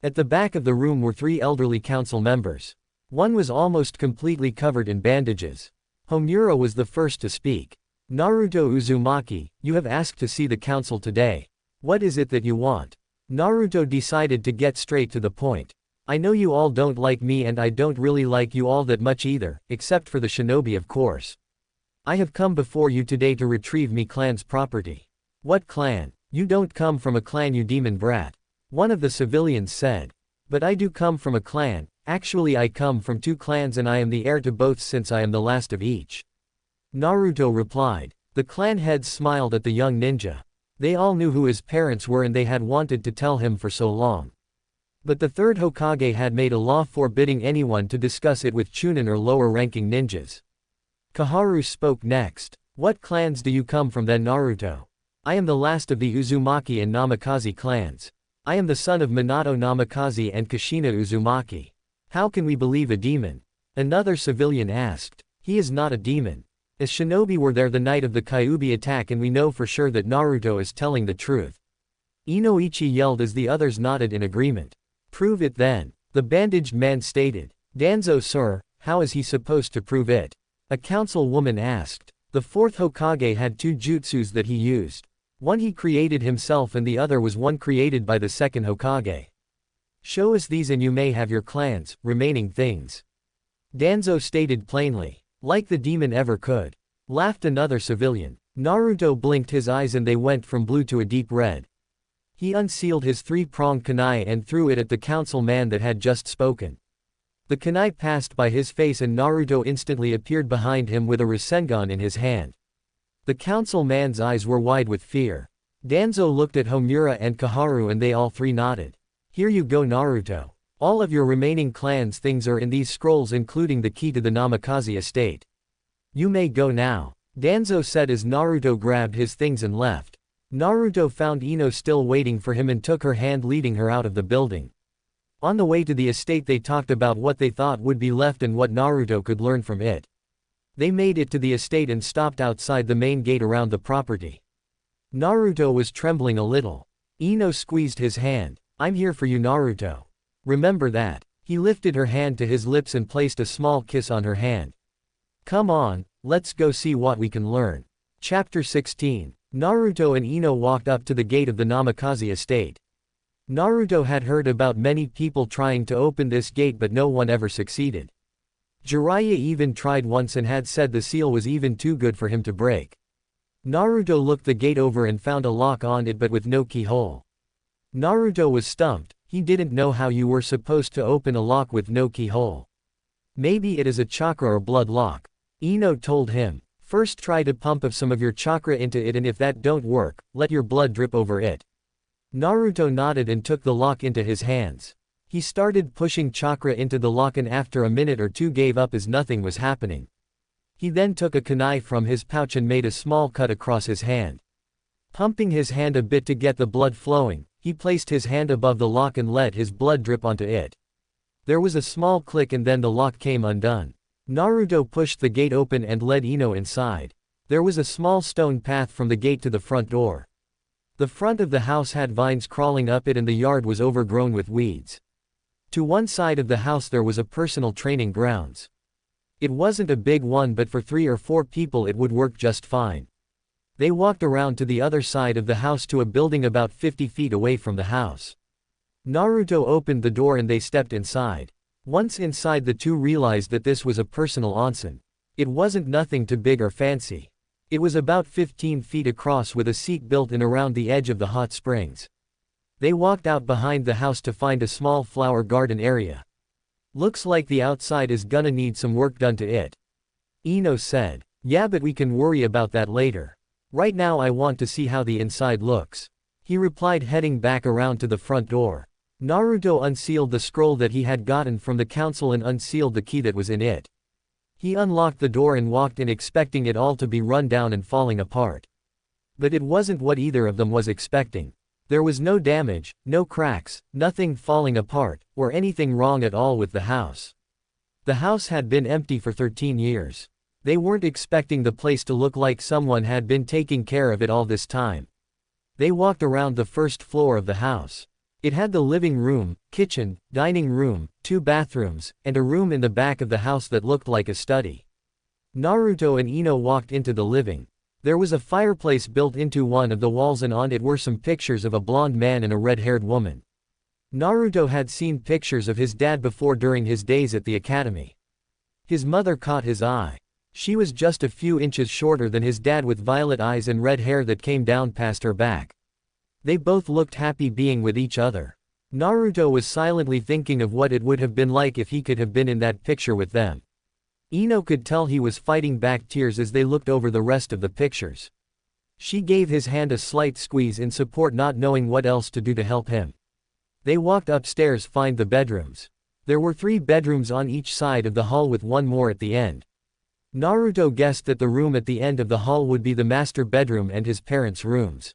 At the back of the room were three elderly council members. One was almost completely covered in bandages. Homura was the first to speak. "Naruto Uzumaki, you have asked to see the council today. What is it that you want?" Naruto decided to get straight to the point. I know you all don't like me and I don't really like you all that much either, except for the shinobi of course. I have come before you today to retrieve me clan's property. What clan? You don't come from a clan, you demon brat. One of the civilians said. But I do come from a clan, actually I come from 2 clans and I am the heir to both since I am the last of each. Naruto replied. The clan heads smiled at the young ninja. They all knew who his parents were and they had wanted to tell him for so long. But the 3rd Hokage had made a law forbidding anyone to discuss it with Chunin or lower-ranking ninjas. Koharu spoke next. What clans do you come from then, Naruto? I am the last of the Uzumaki and Namikaze clans. I am the son of Minato Namikaze and Kushina Uzumaki. How can we believe a demon? Another civilian asked. He is not a demon. As shinobi were there the night of the Kyuubi attack and we know for sure that Naruto is telling the truth. Inoichi yelled as the others nodded in agreement. Prove it then, the bandaged man stated. Danzo sir, how is he supposed to prove it? A councilwoman asked. The 4th Hokage had 2 jutsus that he used. One he created himself and the other was one created by the 2nd Hokage. Show us these and you may have your clans, remaining things. Danzo stated plainly. Like the demon ever could. Laughed another civilian. Naruto blinked his eyes and they went from blue to a deep red. He unsealed his 3-pronged kunai and threw it at the council man that had just spoken. The kunai passed by his face and Naruto instantly appeared behind him with a Rasengan in his hand. The council man's eyes were wide with fear. Danzo looked at Homura and Koharu and they all 3 nodded. Here you go Naruto. All of your remaining clans' things are in these scrolls including the key to the Namikaze estate. You may go now. Danzo said as Naruto grabbed his things and left. Naruto found Ino still waiting for him and took her hand leading her out of the building. On the way to the estate they talked about what they thought would be left and what Naruto could learn from it. They made it to the estate and stopped outside the main gate around the property. Naruto was trembling a little. Ino squeezed his hand. I'm here for you Naruto. Remember that. He lifted her hand to his lips and placed a small kiss on her hand. Come on, let's go see what we can learn. Chapter 16. Naruto and Ino walked up to the gate of the Namikaze estate. Naruto had heard about many people trying to open this gate but no one ever succeeded. Jiraiya even tried once and had said the seal was even too good for him to break. Naruto looked the gate over and found a lock on it but with no keyhole. Naruto was stumped. He didn't know how you were supposed to open a lock with no keyhole. Maybe it is a chakra or blood lock. Ino told him. First try to pump of some of your chakra into it and if that don't work, let your blood drip over it. Naruto nodded and took the lock into his hands. He started pushing chakra into the lock and after a minute or 2 gave up as nothing was happening. He then took a kunai from his pouch and made a small cut across his hand. Pumping his hand a bit to get the blood flowing, he placed his hand above the lock and let his blood drip onto it. There was a small click and then the lock came undone. Naruto pushed the gate open and led Ino inside. There was a small stone path from the gate to the front door. The front of the house had vines crawling up it and the yard was overgrown with weeds. To one side of the house there was a personal training grounds. It wasn't a big one but for 3 or 4 people it would work just fine. They walked around to the other side of the house to a building about 50 feet away from the house. Naruto opened the door and they stepped inside. Once inside the two realized that this was a personal onsen. It wasn't nothing too big or fancy. It was about 15 feet across with a seat built in around the edge of the hot springs. They walked out behind the house to find a small flower garden area. Looks like the outside is gonna need some work done to it. Ino said. Yeah, but we can worry about that later. Right now I want to see how the inside looks. He replied, heading back around to the front door. Naruto unsealed the scroll that he had gotten from the council and unsealed the key that was in it. He unlocked the door and walked in expecting it all to be run down and falling apart. But it wasn't what either of them was expecting. There was no damage, no cracks, nothing falling apart, or anything wrong at all with the house. The house had been empty for 13 years. They weren't expecting the place to look like someone had been taking care of it all this time. They walked around the first floor of the house. It had the living room, kitchen, dining room, 2 bathrooms, and a room in the back of the house that looked like a study. Naruto and Ino walked into the living. There was a fireplace built into one of the walls and on it were some pictures of a blonde man and a red-haired woman. Naruto had seen pictures of his dad before during his days at the academy. His mother caught his eye. She was just a few inches shorter than his dad with violet eyes and red hair that came down past her back. They both looked happy being with each other. Naruto was silently thinking of what it would have been like if he could have been in that picture with them. Ino could tell he was fighting back tears as they looked over the rest of the pictures. She gave his hand a slight squeeze in support, not knowing what else to do to help him. They walked upstairs to find the bedrooms. There were 3 bedrooms on each side of the hall with one more at the end. Naruto guessed that the room at the end of the hall would be the master bedroom and his parents' rooms.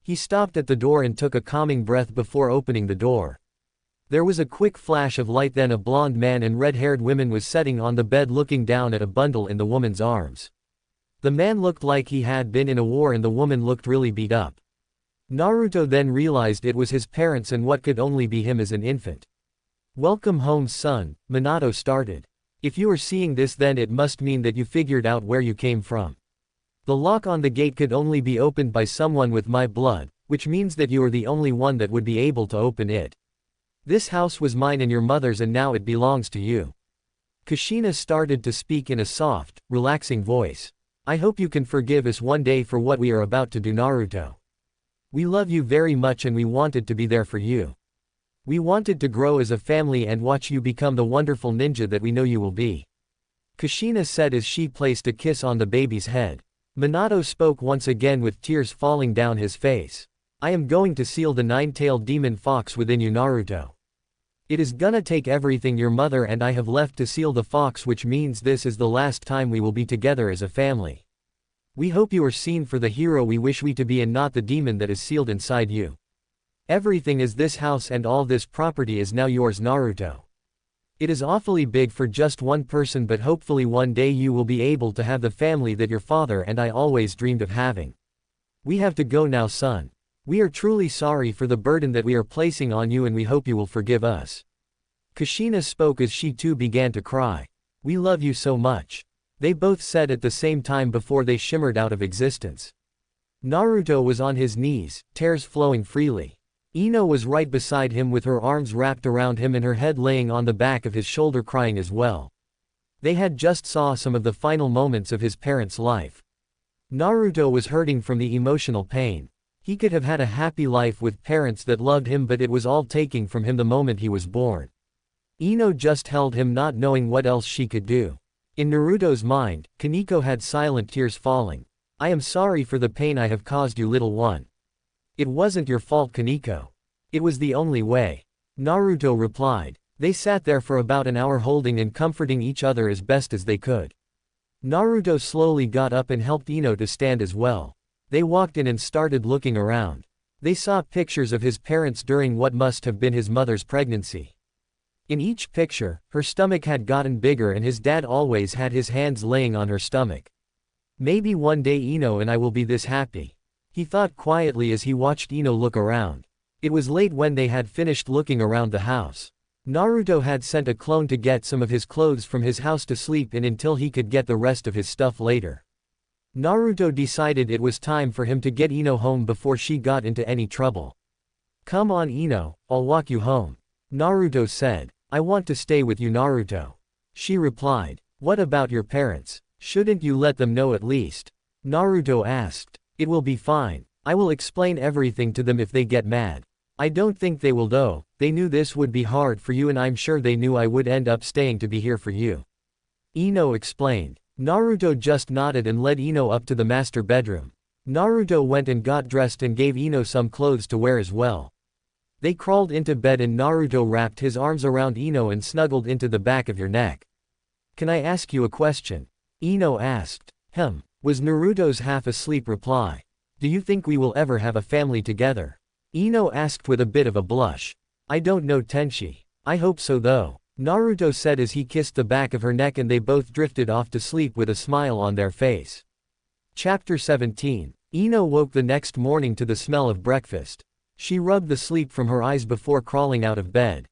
He stopped at the door and took a calming breath before opening the door. There was a quick flash of light, then a blonde man and red-haired woman was sitting on the bed looking down at a bundle in the woman's arms. The man looked like he had been in a war and the woman looked really beat up. Naruto then realized it was his parents and what could only be him as an infant. "Welcome home, son," Minato started. "If you are seeing this, then it must mean that you figured out where you came from. The lock on the gate could only be opened by someone with my blood, which means that you are the only one that would be able to open it. This house was mine and your mother's and now it belongs to you." Kushina started to speak in a soft, relaxing voice. "I hope you can forgive us one day for what we are about to do, Naruto. We love you very much and we wanted to be there for you. We wanted to grow as a family and watch you become the wonderful ninja that we know you will be," Kushina said as she placed a kiss on the baby's head. Minato spoke once again with tears falling down his face. "I am going to seal the 9-tailed demon fox within you, Naruto. It is gonna take everything your mother and I have left to seal the fox, which means this is the last time we will be together as a family. We hope you are seen for the hero we wish we to be and not the demon that is sealed inside you. Everything is this house and all this property is now yours, Naruto. It is awfully big for just one person, but hopefully one day you will be able to have the family that your father and I always dreamed of having. We have to go now, son. We are truly sorry for the burden that we are placing on you and we hope you will forgive us." Kushina spoke as she too began to cry. "We love you so much," they both said at the same time before they shimmered out of existence. Naruto was on his knees, tears flowing freely. Ino was right beside him with her arms wrapped around him and her head laying on the back of his shoulder crying as well. They had just saw some of the final moments of his parents' life. Naruto was hurting from the emotional pain. He could have had a happy life with parents that loved him, but it was all taken from him the moment he was born. Ino just held him, not knowing what else she could do. In Naruto's mind, Kaneko had silent tears falling. "I am sorry for the pain I have caused you, little one. It wasn't your fault, Kaneko. It was the only way," Naruto replied. They sat there for about an hour holding and comforting each other as best as they could. Naruto slowly got up and helped Ino to stand as well. They walked in and started looking around. They saw pictures of his parents during what must have been his mother's pregnancy. In each picture, her stomach had gotten bigger and his dad always had his hands laying on her stomach. "Maybe one day Ino and I will be this happy," he thought quietly as he watched Ino look around. It was late when they had finished looking around the house. Naruto had sent a clone to get some of his clothes from his house to sleep in until he could get the rest of his stuff later. Naruto decided it was time for him to get Ino home before she got into any trouble. "Come on, Ino, I'll walk you home," Naruto said. "I want to stay with you, Naruto," she replied. "What about your parents? Shouldn't you let them know at least?" Naruto asked. "It will be fine. I will explain everything to them if they get mad. I don't think they will though. They knew this would be hard for you and I'm sure they knew I would end up staying to be here for you," Ino explained. Naruto just nodded and led Ino up to the master bedroom. Naruto went and got dressed and gave Ino some clothes to wear as well. They crawled into bed and Naruto wrapped his arms around Ino and snuggled into the back of your neck. "Can I ask you a question?" Ino asked. Was Naruto's half-asleep reply. "Do you think we will ever have a family together?" Ino asked with a bit of a blush. "I don't know, Tenshi. I hope so though," Naruto said as he kissed the back of her neck and they both drifted off to sleep with a smile on their face. Chapter 17. Ino woke the next morning to the smell of breakfast. She rubbed the sleep from her eyes before crawling out of bed.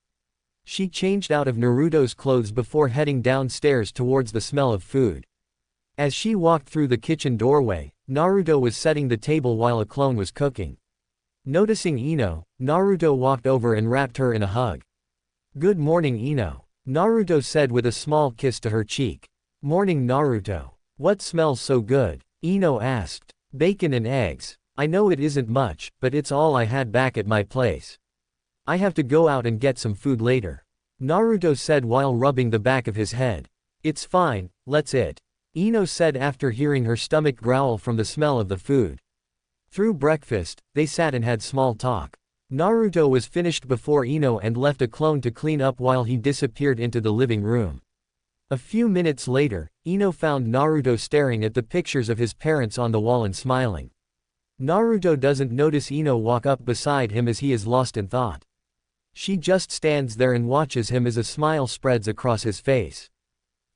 She changed out of Naruto's clothes before heading downstairs towards the smell of food. As she walked through the kitchen doorway, Naruto was setting the table while a clone was cooking. Noticing Ino, Naruto walked over and wrapped her in a hug. "Good morning, Ino," Naruto said with a small kiss to her cheek. "Morning, Naruto. What smells so good?" Ino asked. "Bacon and eggs. I know it isn't much, but it's all I had back at my place. I have to go out and get some food later," Naruto said while rubbing the back of his head. "It's fine, let's eat," Ino said after hearing her stomach growl from the smell of the food. Through breakfast, they sat and had small talk. Naruto was finished before Ino and left a clone to clean up while he disappeared into the living room. A few minutes later, Ino found Naruto staring at the pictures of his parents on the wall and smiling. Naruto doesn't notice Ino walk up beside him as he is lost in thought. She just stands there and watches him as a smile spreads across his face.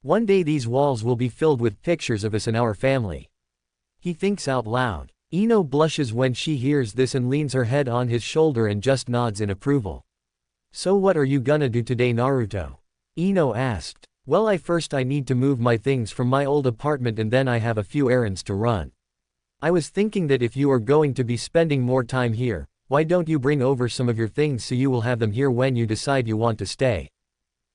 "One day these walls will be filled with pictures of us and our family," he thinks out loud. Ino blushes when she hears this and leans her head on his shoulder and just nods in approval. "So what are you gonna do today, Naruto?" Ino asked. "Well, I need to move my things from my old apartment and then I have a few errands to run. I was thinking that if you are going to be spending more time here, why don't you bring over some of your things so you will have them here when you decide you want to stay?"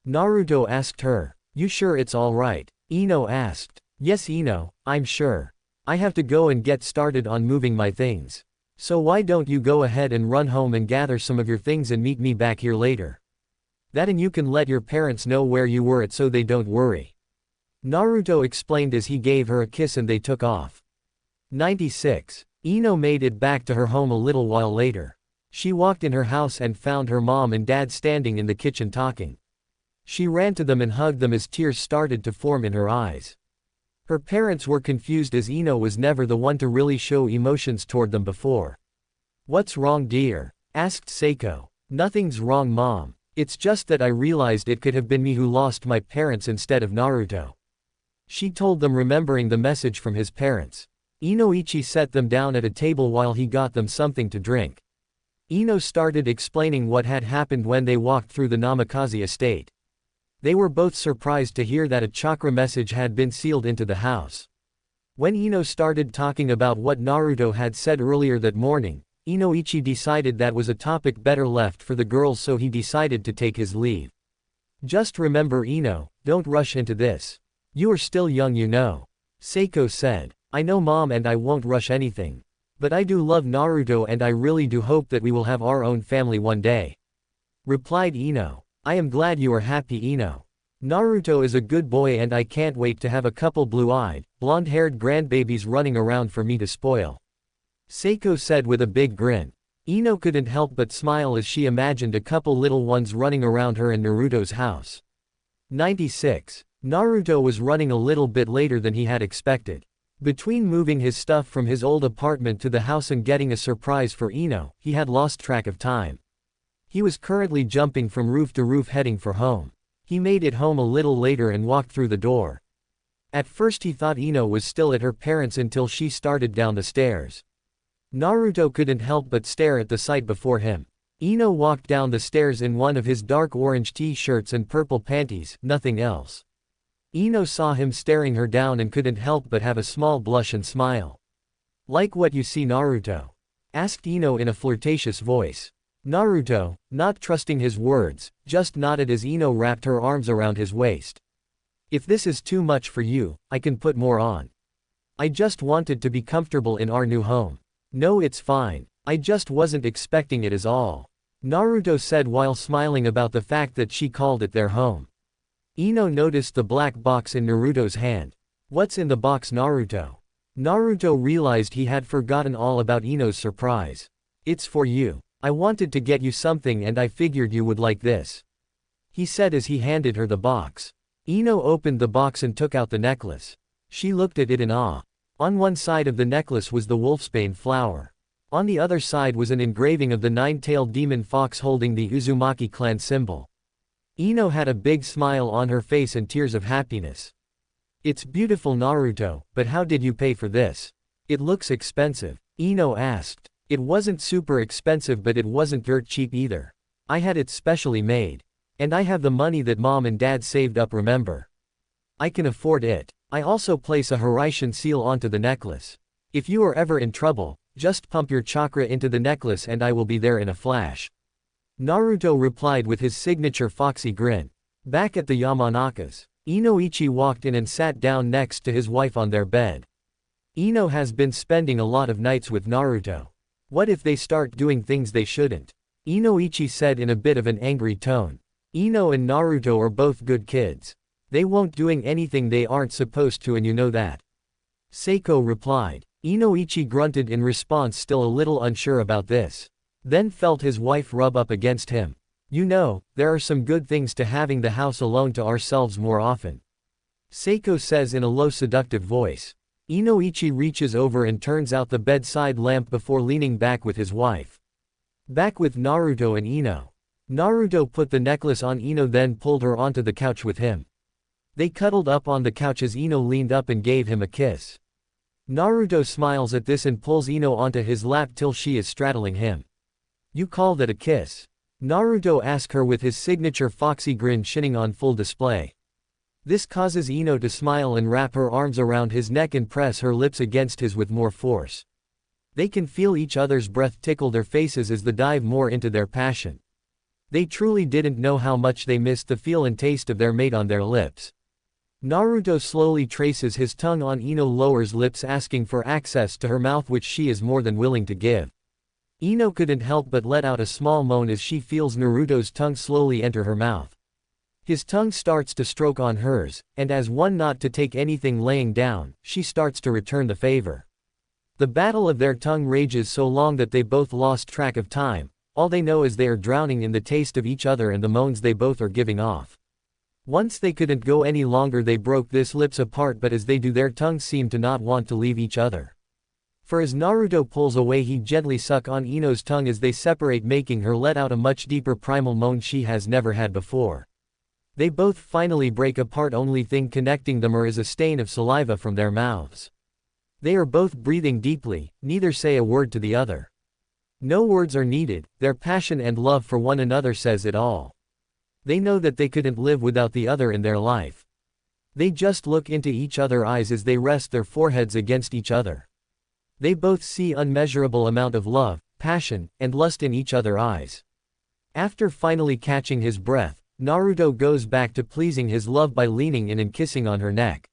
Naruto asked her. "You sure it's alright?" Ino asked. "Yes, Ino, I'm sure. I have to go and get started on moving my things. So why don't you go ahead and run home and gather some of your things and meet me back here later? That and you can let your parents know where you were at so they don't worry," Naruto explained as he gave her a kiss and they took off. 96. Ino made it back to her home a little while later. She walked in her house and found her mom and dad standing in the kitchen talking. She ran to them and hugged them as tears started to form in her eyes. Her parents were confused as Ino was never the one to really show emotions toward them before. "What's wrong, dear?" asked Seiko. "Nothing's wrong, Mom. It's just that I realized it could have been me who lost my parents instead of Naruto," she told them, remembering the message from his parents. Inoichi set them down at a table while he got them something to drink. Ino started explaining what had happened when they walked through the Namikaze estate. They were both surprised to hear that a chakra message had been sealed into the house. When Ino started talking about what Naruto had said earlier that morning, Inoichi decided that was a topic better left for the girls, so he decided to take his leave. "Just remember, Ino, don't rush into this. You are still young, you know," Seiko said. "I know, Mom, and I won't rush anything. But I do love Naruto and I really do hope that we will have our own family one day," replied Ino. "I am glad you are happy, Ino. Naruto is a good boy and I can't wait to have a couple blue-eyed, blonde-haired grandbabies running around for me to spoil," Seiko said with a big grin. Ino couldn't help but smile as she imagined a couple little ones running around her in Naruto's house. 96. Naruto was running a little bit later than he had expected. Between moving his stuff from his old apartment to the house and getting a surprise for Ino, he had lost track of time. He was currently jumping from roof to roof heading for home. He made it home a little later and walked through the door. At first he thought Ino was still at her parents' until she started down the stairs. Naruto couldn't help but stare at the sight before him. Ino walked down the stairs in one of his dark orange t-shirts and purple panties, nothing else. Ino saw him staring her down and couldn't help but have a small blush and smile. "Like what you see, Naruto?" asked Ino in a flirtatious voice. Naruto, not trusting his words, just nodded as Ino wrapped her arms around his waist. "If this is too much for you, I can put more on. I just wanted to be comfortable in our new home." "No, it's fine. I just wasn't expecting it is all," Naruto said while smiling about the fact that she called it their home. Ino noticed the black box in Naruto's hand. "What's in the box, Naruto?" Naruto realized he had forgotten all about Ino's surprise. "It's for you. I wanted to get you something and I figured you would like this," he said as he handed her the box. Ino opened the box and took out the necklace. She looked at it in awe. On one side of the necklace was the wolfsbane flower. On the other side was an engraving of the nine-tailed demon fox holding the Uzumaki clan symbol. Ino had a big smile on her face and tears of happiness. "It's beautiful, Naruto, but how did you pay for this? It looks expensive," Ino asked. "It wasn't super expensive, but it wasn't dirt cheap either. I had it specially made. And I have the money that Mom and Dad saved up, remember? I can afford it. I also place a Hiraishin seal onto the necklace. If you are ever in trouble, just pump your chakra into the necklace and I will be there in a flash. Naruto replied with his signature foxy grin. Back at the Yamanaka's, Inoichi walked in and sat down next to his wife on their bed. Ino has been spending a lot of nights with Naruto. What if they start doing things they shouldn't? Inoichi said in a bit of an angry tone. Ino and Naruto are both good kids. They won't doing anything they aren't supposed to and you know that. Seiko replied. Inoichi grunted in response, still a little unsure about this. Then felt his wife rub up against him. You know, there are some good things to having the house alone to ourselves more often. Seiko says in a low seductive voice. Inoichi reaches over and turns out the bedside lamp before leaning back with his wife. Back with Naruto and Ino. Naruto put the necklace on Ino, then pulled her onto the couch with him. They cuddled up on the couch as Ino leaned up and gave him a kiss. Naruto smiles at this and pulls Ino onto his lap till she is straddling him. You call that a kiss? Naruto asks her with his signature foxy grin shining on full display. This causes Ino to smile and wrap her arms around his neck and press her lips against his with more force. They can feel each other's breath tickle their faces as they dive more into their passion. They truly didn't know how much they missed the feel and taste of their mate on their lips. Naruto slowly traces his tongue on Ino, lowers lips asking for access to her mouth, which she is more than willing to give. Ino couldn't help but let out a small moan as she feels Naruto's tongue slowly enter her mouth. His tongue starts to stroke on hers, and as one not to take anything laying down, she starts to return the favor. The battle of their tongue rages so long that they both lost track of time. All they know is they are drowning in the taste of each other and the moans they both are giving off. Once they couldn't go any longer, they broke this lips apart, but as they do their tongues seem to not want to leave each other. For as Naruto pulls away, he gently suck on Ino's tongue as they separate, making her let out a much deeper primal moan she has never had before. They both finally break apart, only thing connecting them is a stain of saliva from their mouths. They are both breathing deeply, neither say a word to the other. No words are needed, their passion and love for one another says it all. They know that they couldn't live without the other in their life. They just look into each other's eyes as they rest their foreheads against each other. They both see unmeasurable amount of love, passion, and lust in each other's eyes. After finally catching his breath, Naruto goes back to pleasing his love by leaning in and kissing on her neck.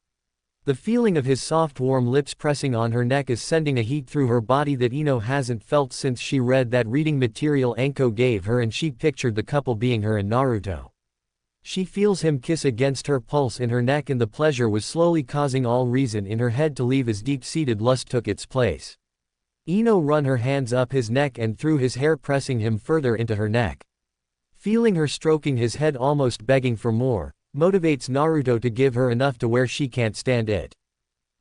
The feeling of his soft warm lips pressing on her neck is sending a heat through her body that Ino hasn't felt since she read that reading material Anko gave her and she pictured the couple being her and Naruto. She feels him kiss against her pulse in her neck and the pleasure was slowly causing all reason in her head to leave as deep-seated lust took its place. Ino run her hands up his neck and through his hair, pressing him further into her neck. Feeling her stroking his head, almost begging for more, motivates Naruto to give her enough to where she can't stand it.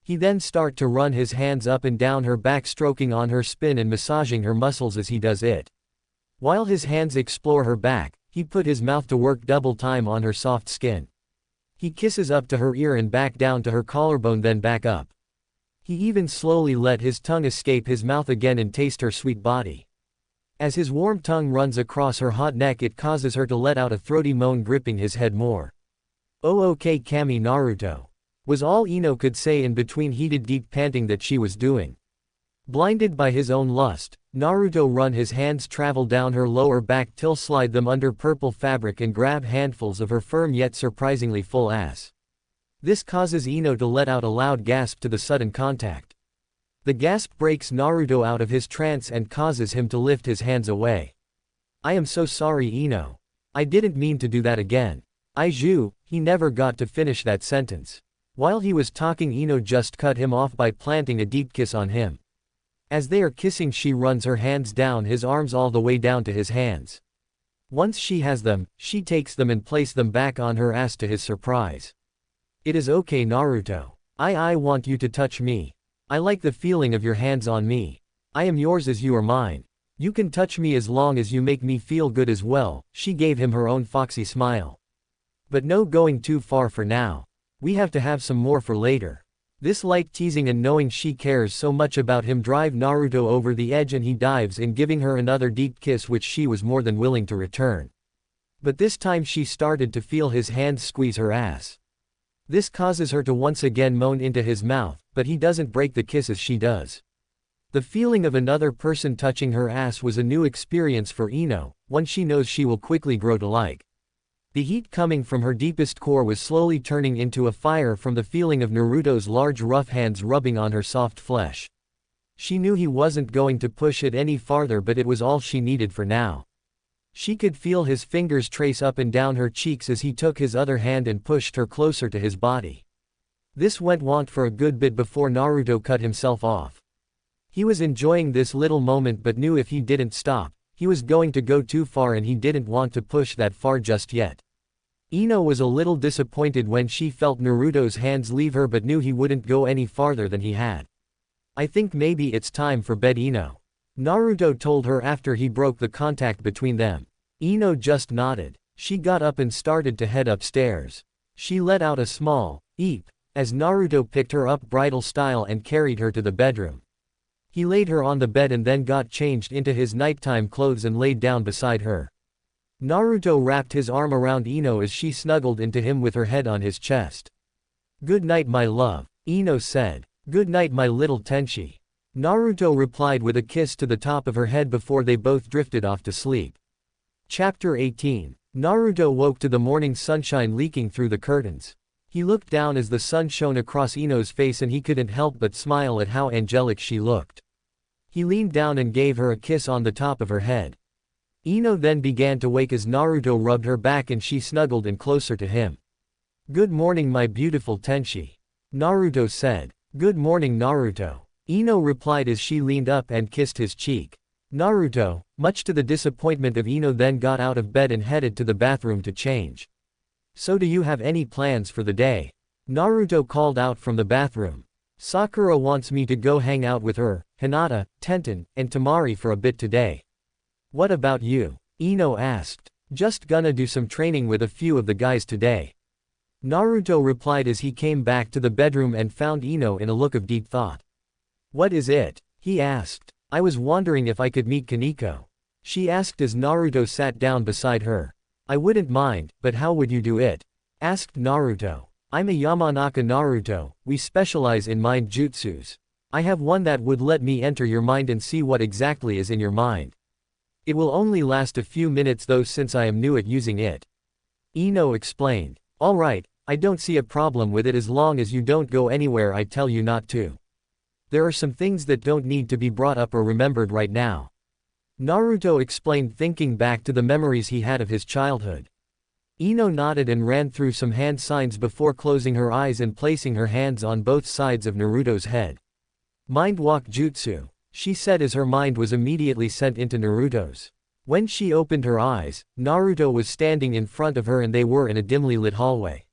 He then start to run his hands up and down her back, stroking on her spine and massaging her muscles as he does it. While his hands explore her back, he put his mouth to work double time on her soft skin. He kisses up to her ear and back down to her collarbone, then back up. He even slowly let his tongue escape his mouth again and taste her sweet body. As his warm tongue runs across her hot neck, it causes her to let out a throaty moan, gripping his head more. "Oh okay Kami Naruto," was all Ino could say in between heated deep panting that she was doing. Blinded by his own lust, Naruto run his hands travel down her lower back till slide them under purple fabric and grab handfuls of her firm yet surprisingly full ass. This causes Ino to let out a loud gasp to the sudden contact. The gasp breaks Naruto out of his trance and causes him to lift his hands away. "I am so sorry Ino. I didn't mean to do that again." He never got to finish that sentence. While he was talking, Ino just cut him off by planting a deep kiss on him. As they are kissing, she runs her hands down his arms all the way down to his hands. Once she has them, she takes them and places them back on her ass to his surprise. "It is okay Naruto. I want you to touch me. I like the feeling of your hands on me. I am yours as you are mine. You can touch me as long as you make me feel good as well." She gave him her own foxy smile. "But no going too far for now. We have to have some more for later." This light teasing and knowing she cares so much about him drive Naruto over the edge, and he dives in, giving her another deep kiss which she was more than willing to return. But this time she started to feel his hands squeeze her ass. This causes her to once again moan into his mouth, but he doesn't break the kiss as she does. The feeling of another person touching her ass was a new experience for Ino, one she knows she will quickly grow to like. The heat coming from her deepest core was slowly turning into a fire from the feeling of Naruto's large rough hands rubbing on her soft flesh. She knew he wasn't going to push it any farther, but it was all she needed for now. She could feel his fingers trace up and down her cheeks as he took his other hand and pushed her closer to his body. This went on for a good bit before Naruto cut himself off. He was enjoying this little moment but knew if he didn't stop, he was going to go too far and he didn't want to push that far just yet. Ino was a little disappointed when she felt Naruto's hands leave her but knew he wouldn't go any farther than he had. I think maybe it's time for bed, Ino. Naruto told her after he broke the contact between them. Ino just nodded. She got up and started to head upstairs. She let out a small eep as Naruto picked her up bridal style and carried her to the bedroom. He laid her on the bed and then got changed into his nighttime clothes and laid down beside her. Naruto wrapped his arm around Ino as she snuggled into him with her head on his chest. "Good night, my love," Ino said. "Good night, my little Tenchi." Naruto replied with a kiss to the top of her head before they both drifted off to sleep. Chapter 18. Naruto woke to the morning sunshine leaking through the curtains. He looked down as the sun shone across Ino's face and he couldn't help but smile at how angelic she looked. He leaned down and gave her a kiss on the top of her head. Ino then began to wake as Naruto rubbed her back and she snuggled in closer to him. "Good morning, my beautiful Tenchi," Naruto said. "Good morning, Naruto," Ino replied as she leaned up and kissed his cheek. Naruto, much to the disappointment of Ino, then got out of bed and headed to the bathroom to change. "So do you have any plans for the day?" Naruto called out from the bathroom. "Sakura wants me to go hang out with her, Hinata, Tenten, and Temari for a bit today." "What about you?" Ino asked. "Just gonna do some training with a few of the guys today," Naruto replied as he came back to the bedroom and found Ino in a look of deep thought. "What is it?" he asked. "I was wondering if I could meet Kaneko," she asked as Naruto sat down beside her. "I wouldn't mind, but how would you do it?" asked Naruto. "I'm a Yamanaka Naruto, we specialize in mind jutsus. I have one that would let me enter your mind and see what exactly is in your mind. It will only last a few minutes though since I am new at using it," Ino explained. "Alright, I don't see a problem with it as long as you don't go anywhere I tell you not to. There are some things that don't need to be brought up or remembered right now," Naruto explained, thinking back to the memories he had of his childhood. Ino nodded and ran through some hand signs before closing her eyes and placing her hands on both sides of Naruto's head. "Mind walk jutsu," she said as her mind was immediately sent into Naruto's. When she opened her eyes, Naruto was standing in front of her and they were in a dimly lit hallway.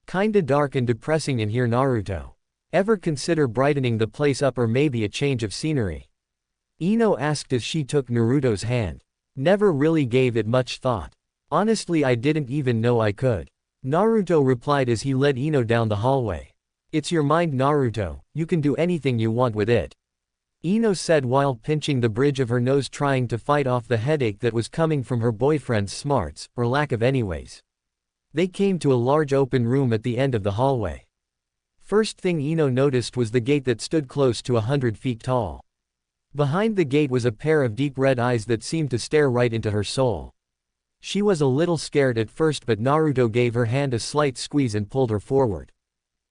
"Kinda dark and depressing in here, Naruto. Ever consider brightening the place up or maybe a change of scenery?" Ino asked as she took Naruto's hand. "Never really gave it much thought. Honestly, I didn't even know I could," Naruto replied as he led Ino down the hallway. "It's your mind, Naruto, you can do anything you want with it," Ino said while pinching the bridge of her nose, trying to fight off the headache that was coming from her boyfriend's smarts, or lack of anyways. They came to a large open room at the end of the hallway. First thing Ino noticed was the gate that stood close to 100 feet tall. Behind the gate was a pair of deep red eyes that seemed to stare right into her soul. She was a little scared at first, but Naruto gave her hand a slight squeeze and pulled her forward.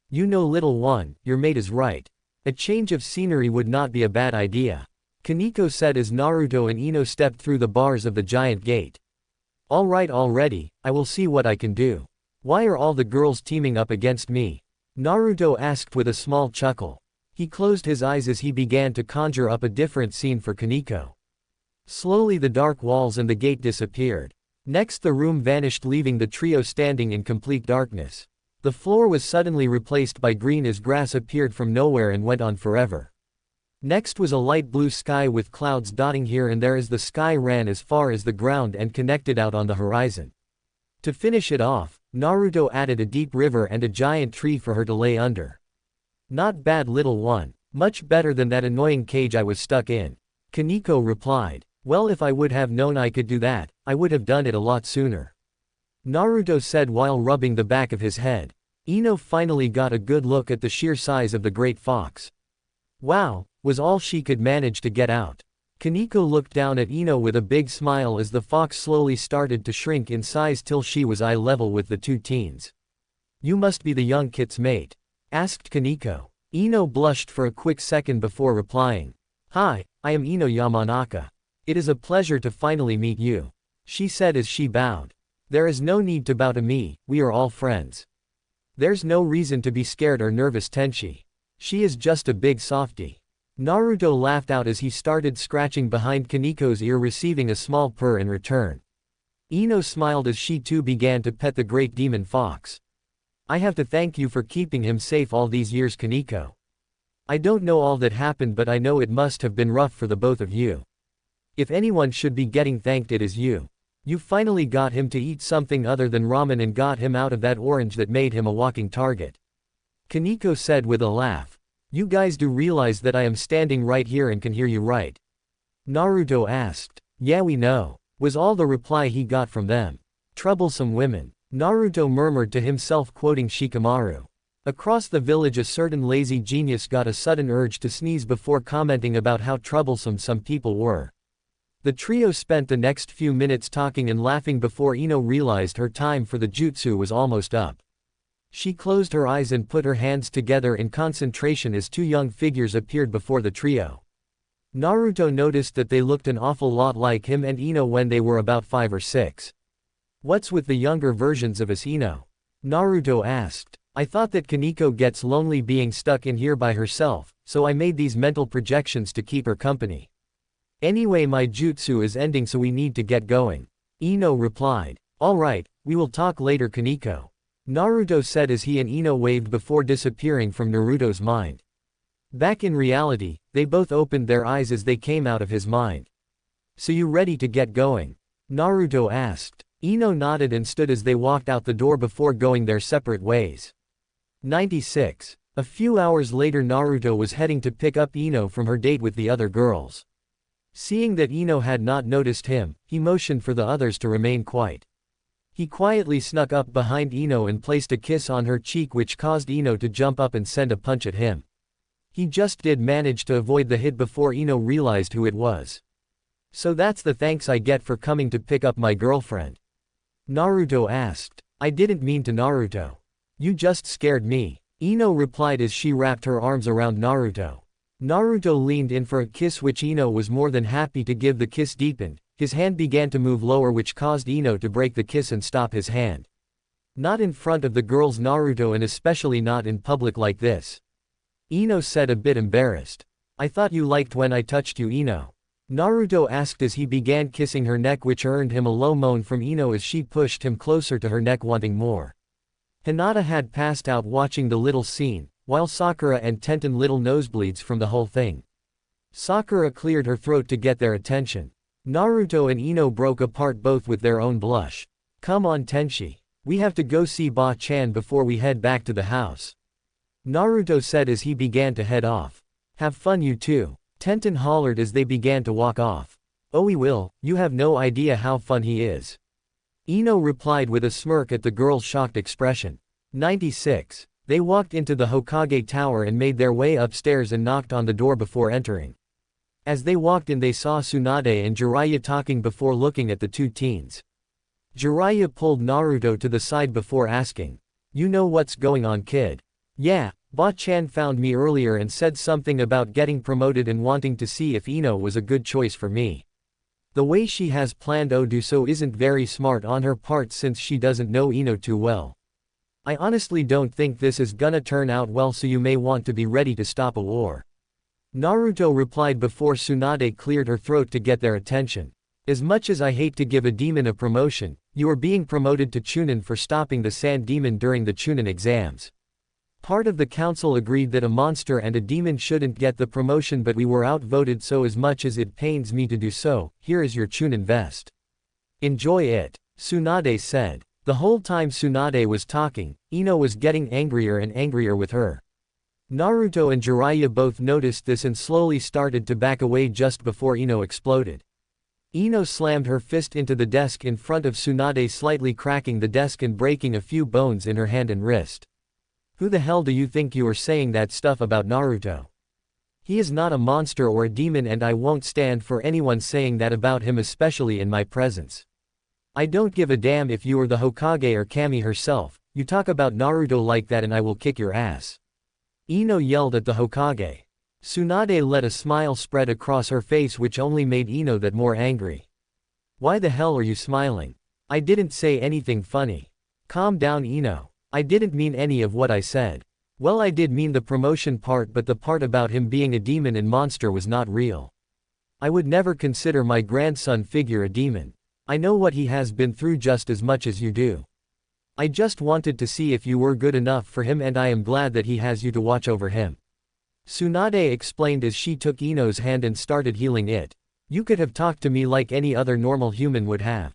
"You know, little one, your mate is right. A change of scenery would not be a bad idea," Kaneko said as Naruto and Ino stepped through the bars of the giant gate. "Alright already, I will see what I can do. Why are all the girls teaming up against me?" Naruto asked with a small chuckle. He closed his eyes as he began to conjure up a different scene for Kaneko. Slowly the dark walls and the gate disappeared. Next the room vanished, leaving the trio standing in complete darkness. The floor was suddenly replaced by green as grass appeared from nowhere and went on forever. Next was a light blue sky with clouds dotting here and there as the sky ran as far as the ground and connected out on the horizon. To finish it off, Naruto added a deep river and a giant tree for her to lay under. "Not bad, little one. Much better than that annoying cage I was stuck in," Kaneko replied. "Well, if I would have known I could do that, I would have done it a lot sooner," Naruto said while rubbing the back of his head. Ino finally got a good look at the sheer size of the great fox. "Wow, was all she could manage to get out. Kaneko looked down at Ino with a big smile as the fox slowly started to shrink in size till she was eye level with the two teens. "You must be the young kit's mate?" asked Kaneko. Ino blushed for a quick second before replying. "Hi, I am Ino Yamanaka. It is a pleasure to finally meet you," she said as she bowed. "There is no need to bow to me, we are all friends. There's no reason to be scared or nervous, Tenchi. She is just a big softie." Naruto laughed out as he started scratching behind Kaneko's ear, receiving a small purr in return. Ino smiled as she too began to pet the great demon fox. "I have to thank you for keeping him safe all these years, Kaneko. I don't know all that happened, but I know it must have been rough for the both of you. If anyone should be getting thanked, it is you. You finally got him to eat something other than ramen and got him out of that orange that made him a walking target," Kaneko said with a laugh. "You guys do realize that I am standing right here and can hear you, right?" Naruto asked. "Yeah, we know," was all the reply he got from them. "Troublesome women," Naruto murmured to himself, quoting Shikamaru. Across the village, a certain lazy genius got a sudden urge to sneeze before commenting about how troublesome some people were. The trio spent the next few minutes talking and laughing before Ino realized her time for the jutsu was almost up. She closed her eyes and put her hands together in concentration as two young figures appeared before the trio. Naruto noticed that they looked an awful lot like him and Ino when they were about 5 or 6. "What's with the younger versions of us, Ino?" Naruto asked. "I thought that Kaneko gets lonely being stuck in here by herself, so I made these mental projections to keep her company. Anyway, my jutsu is ending, so we need to get going," Ino replied. "Alright, we will talk later, Kaneko," Naruto said as he and Ino waved before disappearing from Naruto's mind. Back in reality, they both opened their eyes as they came out of his mind. "So you ready to get going?" Naruto asked. Ino nodded and stood as they walked out the door before going their separate ways. 96. A few hours later, Naruto was heading to pick up Ino from her date with the other girls. Seeing that Ino had not noticed him, he motioned for the others to remain quiet. He quietly snuck up behind Ino and placed a kiss on her cheek, which caused Ino to jump up and send a punch at him. He just did manage to avoid the hit before Ino realized who it was. "So that's the thanks I get for coming to pick up my girlfriend?" Naruto asked. "I didn't mean to, Naruto. You just scared me," Ino replied as she wrapped her arms around Naruto. Naruto leaned in for a kiss, which Ino was more than happy to give. The kiss deepened. His hand began to move lower, which caused Ino to break the kiss and stop his hand. "Not in front of the girls, Naruto, and especially not in public like this," Ino said, a bit embarrassed. "I thought you liked when I touched you, Ino," Naruto asked as he began kissing her neck, which earned him a low moan from Ino as she pushed him closer to her neck, wanting more. Hinata had passed out watching the little scene, while Sakura and Tenten little nosebleeds from the whole thing. Sakura cleared her throat to get their attention. Naruto and Ino broke apart, both with their own blush. "Come on, Tenchi. We have to go see Ba-chan before we head back to the house," Naruto said as he began to head off. "Have fun, you two," Tenten hollered as they began to walk off. "Oh, we will, you have no idea how fun he is," Ino replied with a smirk at the girl's shocked expression. 96. They walked into the Hokage Tower and made their way upstairs and knocked on the door before entering. As they walked in, they saw Tsunade and Jiraiya talking before looking at the two teens. Jiraiya pulled Naruto to the side before asking, "You know what's going on, kid?" "Yeah, Ba-chan found me earlier and said something about getting promoted and wanting to see if Ino was a good choice for me. The way she has planned to do so isn't very smart on her part since she doesn't know Ino too well. I honestly don't think this is gonna turn out well, so you may want to be ready to stop a war," Naruto replied before Tsunade cleared her throat to get their attention. "As much as I hate to give a demon a promotion, you are being promoted to Chunin for stopping the Sand Demon during the Chunin exams. Part of the council agreed that a monster and a demon shouldn't get the promotion, but we were outvoted, so as much as it pains me to do so, here is your Chunin vest. Enjoy it," Tsunade said. The whole time Tsunade was talking, Ino was getting angrier and angrier with her. Naruto and Jiraiya both noticed this and slowly started to back away just before Ino exploded. Ino slammed her fist into the desk in front of Tsunade, slightly cracking the desk and breaking a few bones in her hand and wrist. "Who the hell do you think you are saying that stuff about, Naruto?" He is not a monster or a demon, and I won't stand for anyone saying that about him, especially in my presence. I don't give a damn if you are the Hokage or Kami herself, you talk about Naruto like that and I will kick your ass. Ino yelled at the Hokage. Tsunade let a smile spread across her face, which only made Ino that more angry. Why the hell are you smiling? I didn't say anything funny. Calm down, Ino. I didn't mean any of what I said. Well, I did mean the promotion part, but the part about him being a demon and monster was not real. I would never consider my grandson figure a demon. I know what he has been through just as much as you do. I just wanted to see if you were good enough for him, and I am glad that he has you to watch over him. Tsunade explained as she took Ino's hand and started healing it. You could have talked to me like any other normal human would have.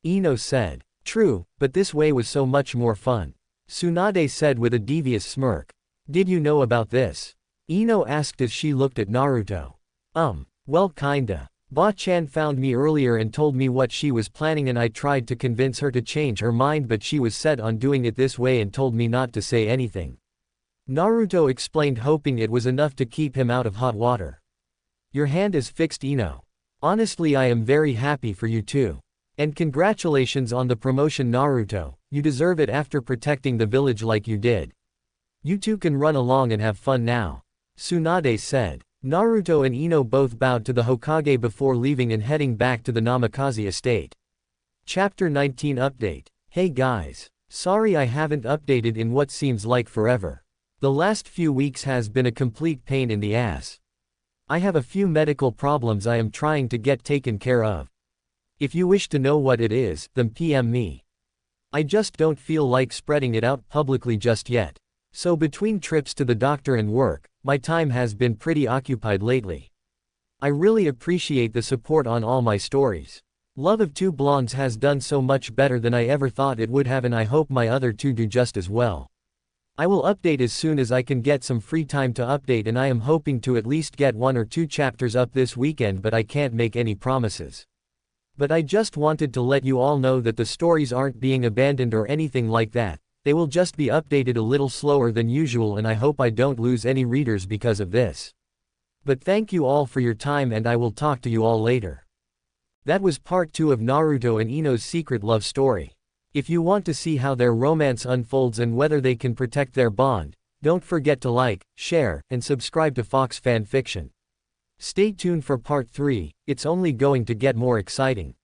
Ino said. True, but this way was so much more fun. Tsunade said with a devious smirk. Did you know about this? Ino asked as she looked at Naruto. Well kinda. Ba-chan found me earlier and told me what she was planning, and I tried to convince her to change her mind, but she was set on doing it this way and told me not to say anything. Naruto explained, hoping it was enough to keep him out of hot water. Your hand is fixed, Ino. Honestly, I am very happy for you too. And congratulations on the promotion, Naruto, you deserve it after protecting the village like you did. You two can run along and have fun now. Tsunade said. Naruto and Ino both bowed to the Hokage before leaving and heading back to the Namikaze estate. Chapter 19 Update. Hey guys. Sorry I haven't updated in what seems like forever. The last few weeks has been a complete pain in the ass. I have a few medical problems I am trying to get taken care of. If you wish to know what it is, then PM me. I just don't feel like spreading it out publicly just yet. So between trips to the doctor and work, my time has been pretty occupied lately. I really appreciate the support on all my stories. Love of Two Blondes has done so much better than I ever thought it would have, and I hope my other two do just as well. I will update as soon as I can get some free time to update, and I am hoping to at least get 1 or 2 chapters up this weekend, but I can't make any promises. But I just wanted to let you all know that the stories aren't being abandoned or anything like that. They will just be updated a little slower than usual, and I hope I don't lose any readers because of this. But thank you all for your time, and I will talk to you all later. That was part 2 of Naruto and Ino's secret love story. If you want to see how their romance unfolds and whether they can protect their bond, don't forget to like, share, and subscribe to Fox Fan Fiction. Stay tuned for part 3, it's only going to get more exciting.